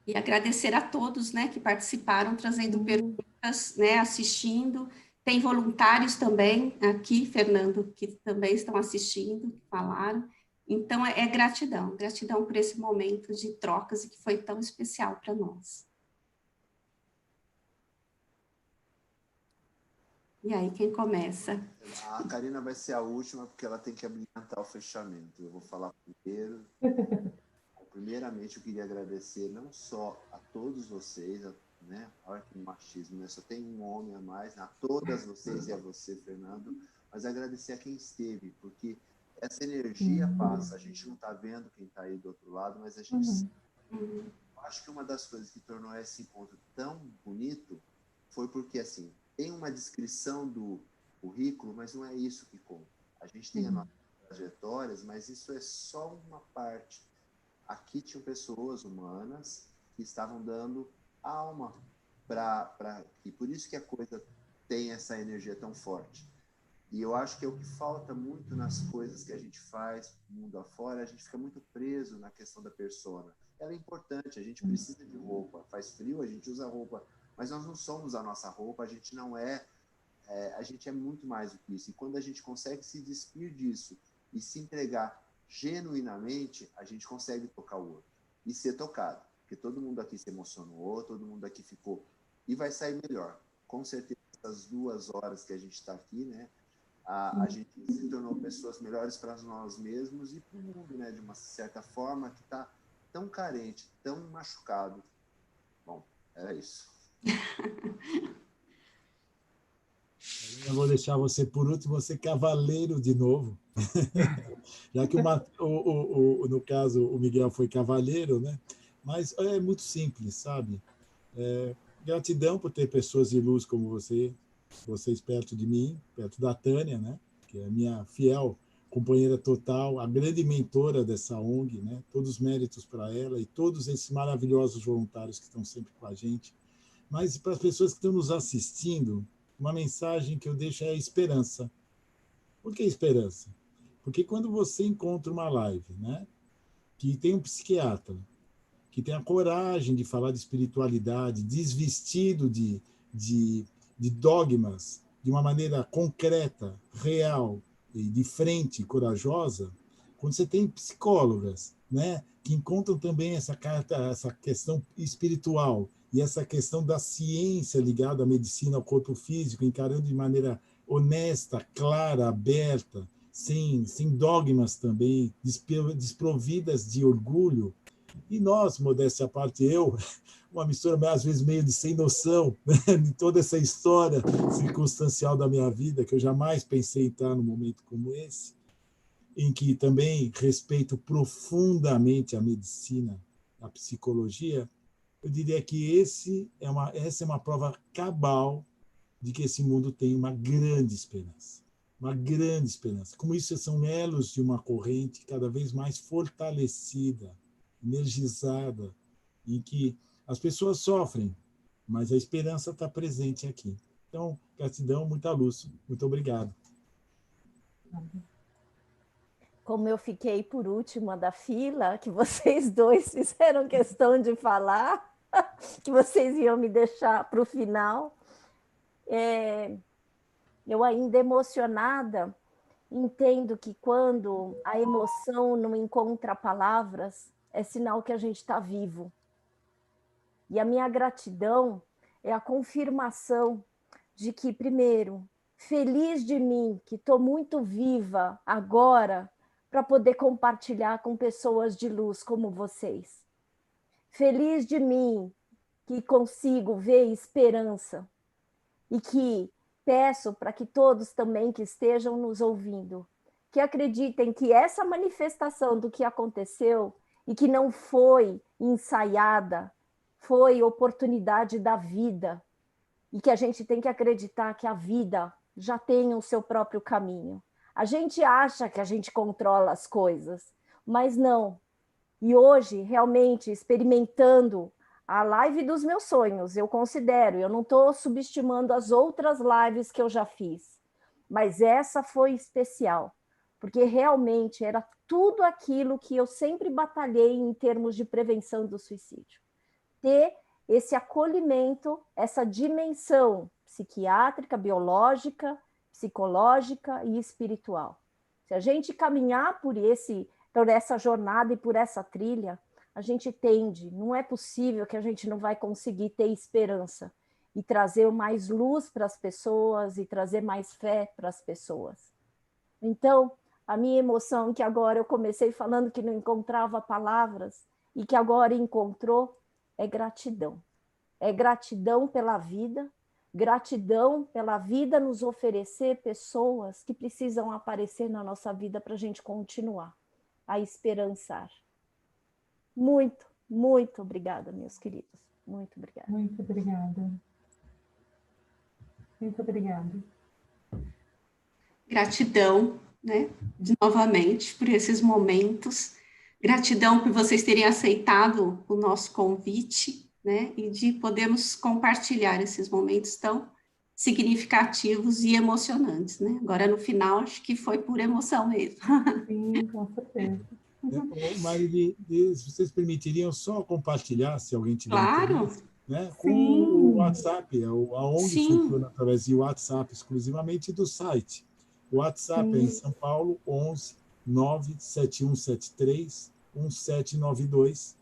E agradecer a todos, né, que participaram, trazendo perguntas, né, assistindo. Tem voluntários também aqui, Fernando, que também estão assistindo, que falaram. Então, gratidão, gratidão por esse momento de trocas e que foi tão especial para nós. E aí, quem começa? A Karina vai ser a última, porque ela tem que habilitar o fechamento. Eu vou falar primeiro. Primeiramente, eu queria agradecer não só a todos vocês, né? Olha que machismo, né? Só tem um homem a mais, a todas vocês e a você, Fernando, mas agradecer a quem esteve, porque essa energia passa, a gente não está vendo quem está aí do outro lado, mas a gente acho que uma das coisas que tornou esse encontro tão bonito foi porque, assim, tem uma descrição do currículo, mas não é isso que conta. A gente tem as nossas trajetórias, mas isso é só uma parte. Aqui tinham pessoas humanas que estavam dando alma para que por isso que a coisa tem essa energia tão forte. E eu acho que é o que falta muito nas coisas que a gente faz mundo afora, a gente fica muito preso na questão da persona. Ela é importante, a gente precisa de roupa, faz frio, a gente usa roupa, mas nós não somos a nossa roupa, a gente não a gente é muito mais do que isso. E quando a gente consegue se despir disso e se entregar genuinamente, a gente consegue tocar o outro e ser tocado, porque todo mundo aqui se emocionou, todo mundo aqui ficou, e vai sair melhor, com certeza. Essas 2 horas que a gente está aqui, né, a gente se tornou pessoas melhores para nós mesmos e para o mundo, né, de uma certa forma, que está tão carente, tão machucado. Bom, era isso. Eu vou deixar você por último, você cavaleiro de novo. Já que no caso o Miguel foi cavaleiro, né? Mas é muito simples, sabe? Gratidão por ter pessoas de luz como vocês perto de mim, perto da Tânia, né? Que é a minha fiel companheira total, a grande mentora dessa ONG, né? Todos os méritos para ela e todos esses maravilhosos voluntários que estão sempre com a gente. Mas para as pessoas que estão nos assistindo, uma mensagem que eu deixo é a esperança. Por que esperança? Porque quando você encontra uma live, né, que tem um psiquiatra, que tem a coragem de falar de espiritualidade, desvestido de dogmas, de uma maneira concreta, real, e de frente, corajosa, quando você tem psicólogas, né, que encontram também essa questão espiritual e essa questão da ciência ligada à medicina, ao corpo físico, encarando de maneira honesta, clara, aberta, sem dogmas também, desprovidas de orgulho. E nós, modéstia à parte, uma mistura às vezes meio de sem noção, né, de toda essa história circunstancial da minha vida, que eu jamais pensei em estar num momento como esse, em que também respeito profundamente a medicina, a psicologia, eu diria que essa é uma prova cabal de que esse mundo tem uma grande esperança. Uma grande esperança. Como isso são elos de uma corrente cada vez mais fortalecida, energizada, em que as pessoas sofrem, mas a esperança está presente aqui. Então, gratidão, muita luz. Muito obrigado. Como eu fiquei por última da fila, que vocês dois fizeram questão de falar, que vocês iam me deixar para o final, eu ainda emocionada, entendo que quando a emoção não encontra palavras, é sinal que a gente está vivo. E a minha gratidão é a confirmação de que, primeiro, feliz de mim, que estou muito viva agora, para poder compartilhar com pessoas de luz como vocês. Feliz de mim, que consigo ver esperança e que peço para que todos também que estejam nos ouvindo, que acreditem que essa manifestação do que aconteceu e que não foi ensaiada, foi oportunidade da vida, e que a gente tem que acreditar que a vida já tem o seu próprio caminho. A gente acha que a gente controla as coisas, mas não. E hoje, realmente, experimentando a live dos meus sonhos, eu considero, eu não estou subestimando as outras lives que eu já fiz, mas essa foi especial, porque realmente era tudo aquilo que eu sempre batalhei em termos de prevenção do suicídio. Ter esse acolhimento, essa dimensão psiquiátrica, biológica, psicológica e espiritual. Se a gente caminhar por essa jornada e por essa trilha, a gente tende, não é possível que a gente não vai conseguir ter esperança e trazer mais luz para as pessoas e trazer mais fé para as pessoas. Então, a minha emoção, que agora eu comecei falando que não encontrava palavras e que agora encontrou, é gratidão. É gratidão pela vida nos oferecer pessoas que precisam aparecer na nossa vida para a gente continuar a esperançar. Muito, muito obrigada, meus queridos. Muito obrigada. Muito obrigada. Muito obrigada. Gratidão, né? Novamente, por esses momentos. Gratidão por vocês terem aceitado o nosso convite, né? E de podermos compartilhar esses momentos tão significativos e emocionantes, né? Agora, no final, acho que foi por emoção mesmo. Sim, com certeza. Mari, se vocês permitiriam só compartilhar, se alguém tiver interesse, né, com o WhatsApp, a ONG funciona através de WhatsApp exclusivamente do site. O WhatsApp é em São Paulo, 11 97173 1792,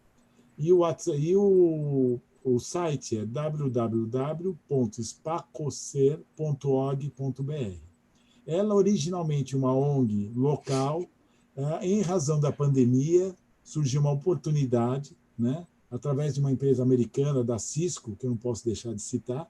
e o site é www.spacoser.org.br. Ela é originalmente uma ONG local. Em razão da pandemia, surgiu uma oportunidade, né, através de uma empresa americana, da Cisco, que eu não posso deixar de citar.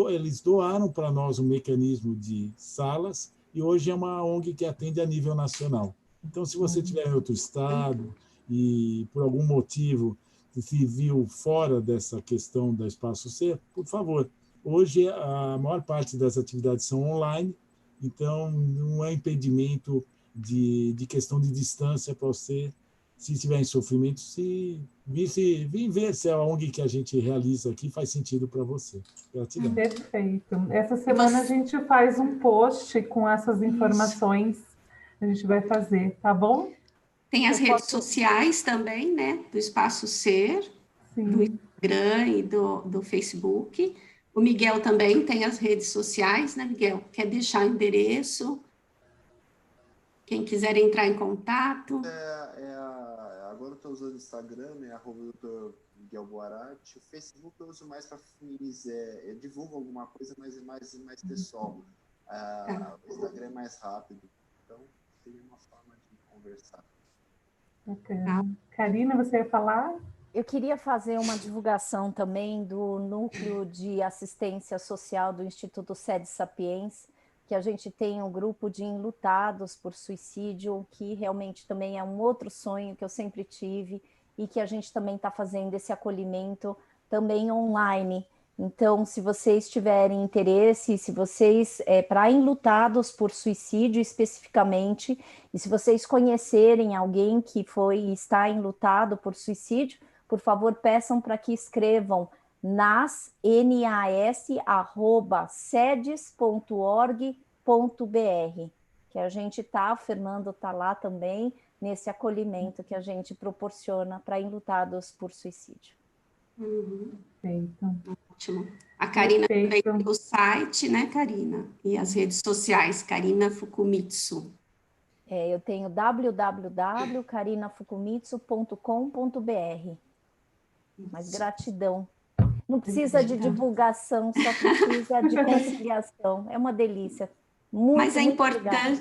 Eles doaram para nós um mecanismo de salas, e hoje é uma ONG que atende a nível nacional. Então, se você estiver em outro estado e, por algum motivo, se viu fora dessa questão da Espaço Ser, por favor. Hoje, a maior parte das atividades são online, então não é impedimento de questão de distância para você, se estiver em sofrimento, vem ver se a ONG que a gente realiza aqui faz sentido para você. Gratidão. Perfeito. Essa semana a gente faz um post com essas informações. A gente vai fazer, tá bom? Tem as redes sociais também, né? Do Espaço Ser, do Instagram e do Facebook. O Miguel também tem as redes sociais, né, Miguel? Quer deixar o endereço? Quem quiser entrar em contato. Agora eu estou usando o Instagram, né? @Dr. Miguel Boarati. O Facebook eu uso mais para fins, eu divulgo alguma coisa, mas é mais pessoal. O Instagram é mais rápido, então seria uma forma de conversar. Karina, você ia falar? Eu queria fazer uma divulgação também do Núcleo de Assistência Social do Instituto Sede Sapiens, que a gente tem um grupo de enlutados por suicídio, que realmente também é um outro sonho que eu sempre tive, e que a gente também está fazendo esse acolhimento também online. Então, se vocês tiverem interesse, se vocês, para enlutados por suicídio especificamente, e se vocês conhecerem alguém que está enlutado por suicídio, por favor, peçam para que escrevam nas@sedes.org.br, que a gente tá, o Fernando está lá também, nesse acolhimento que a gente proporciona para enlutados por suicídio. Perfeito. Ótimo. A Karina também Perfeito. tem o site, né, Karina? E as redes sociais, Karina Fukumitsu. Eu tenho www.karinafukumitsu.com.br. Mas gratidão. Não precisa de divulgação, só precisa de conciliação. É uma delícia. Mas é Muito obrigada.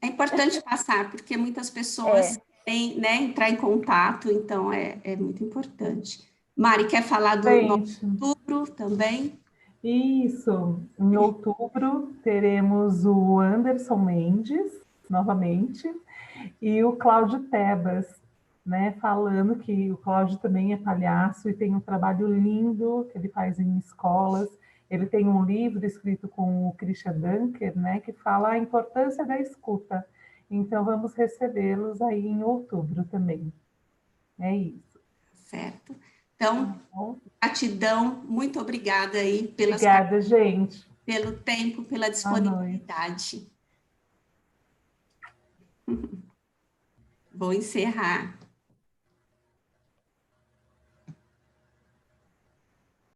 importante passar, porque muitas pessoas têm, né, entrar em contato, então é muito importante. Mari, quer falar do Gente, outubro também? isso. Em outubro teremos o Anderson Mendes, novamente, e o Cláudio Tebas, né? Falando que o Cláudio também é palhaço e tem um trabalho lindo que ele faz em escolas. Ele tem um livro escrito com o Christian Dunker, né? Que fala a importância da escuta. Então, vamos recebê-los aí em outubro também. É isso. Certo. Então, gratidão, muito obrigada aí Obrigada, gente. pelo tempo, pela disponibilidade. Vou encerrar.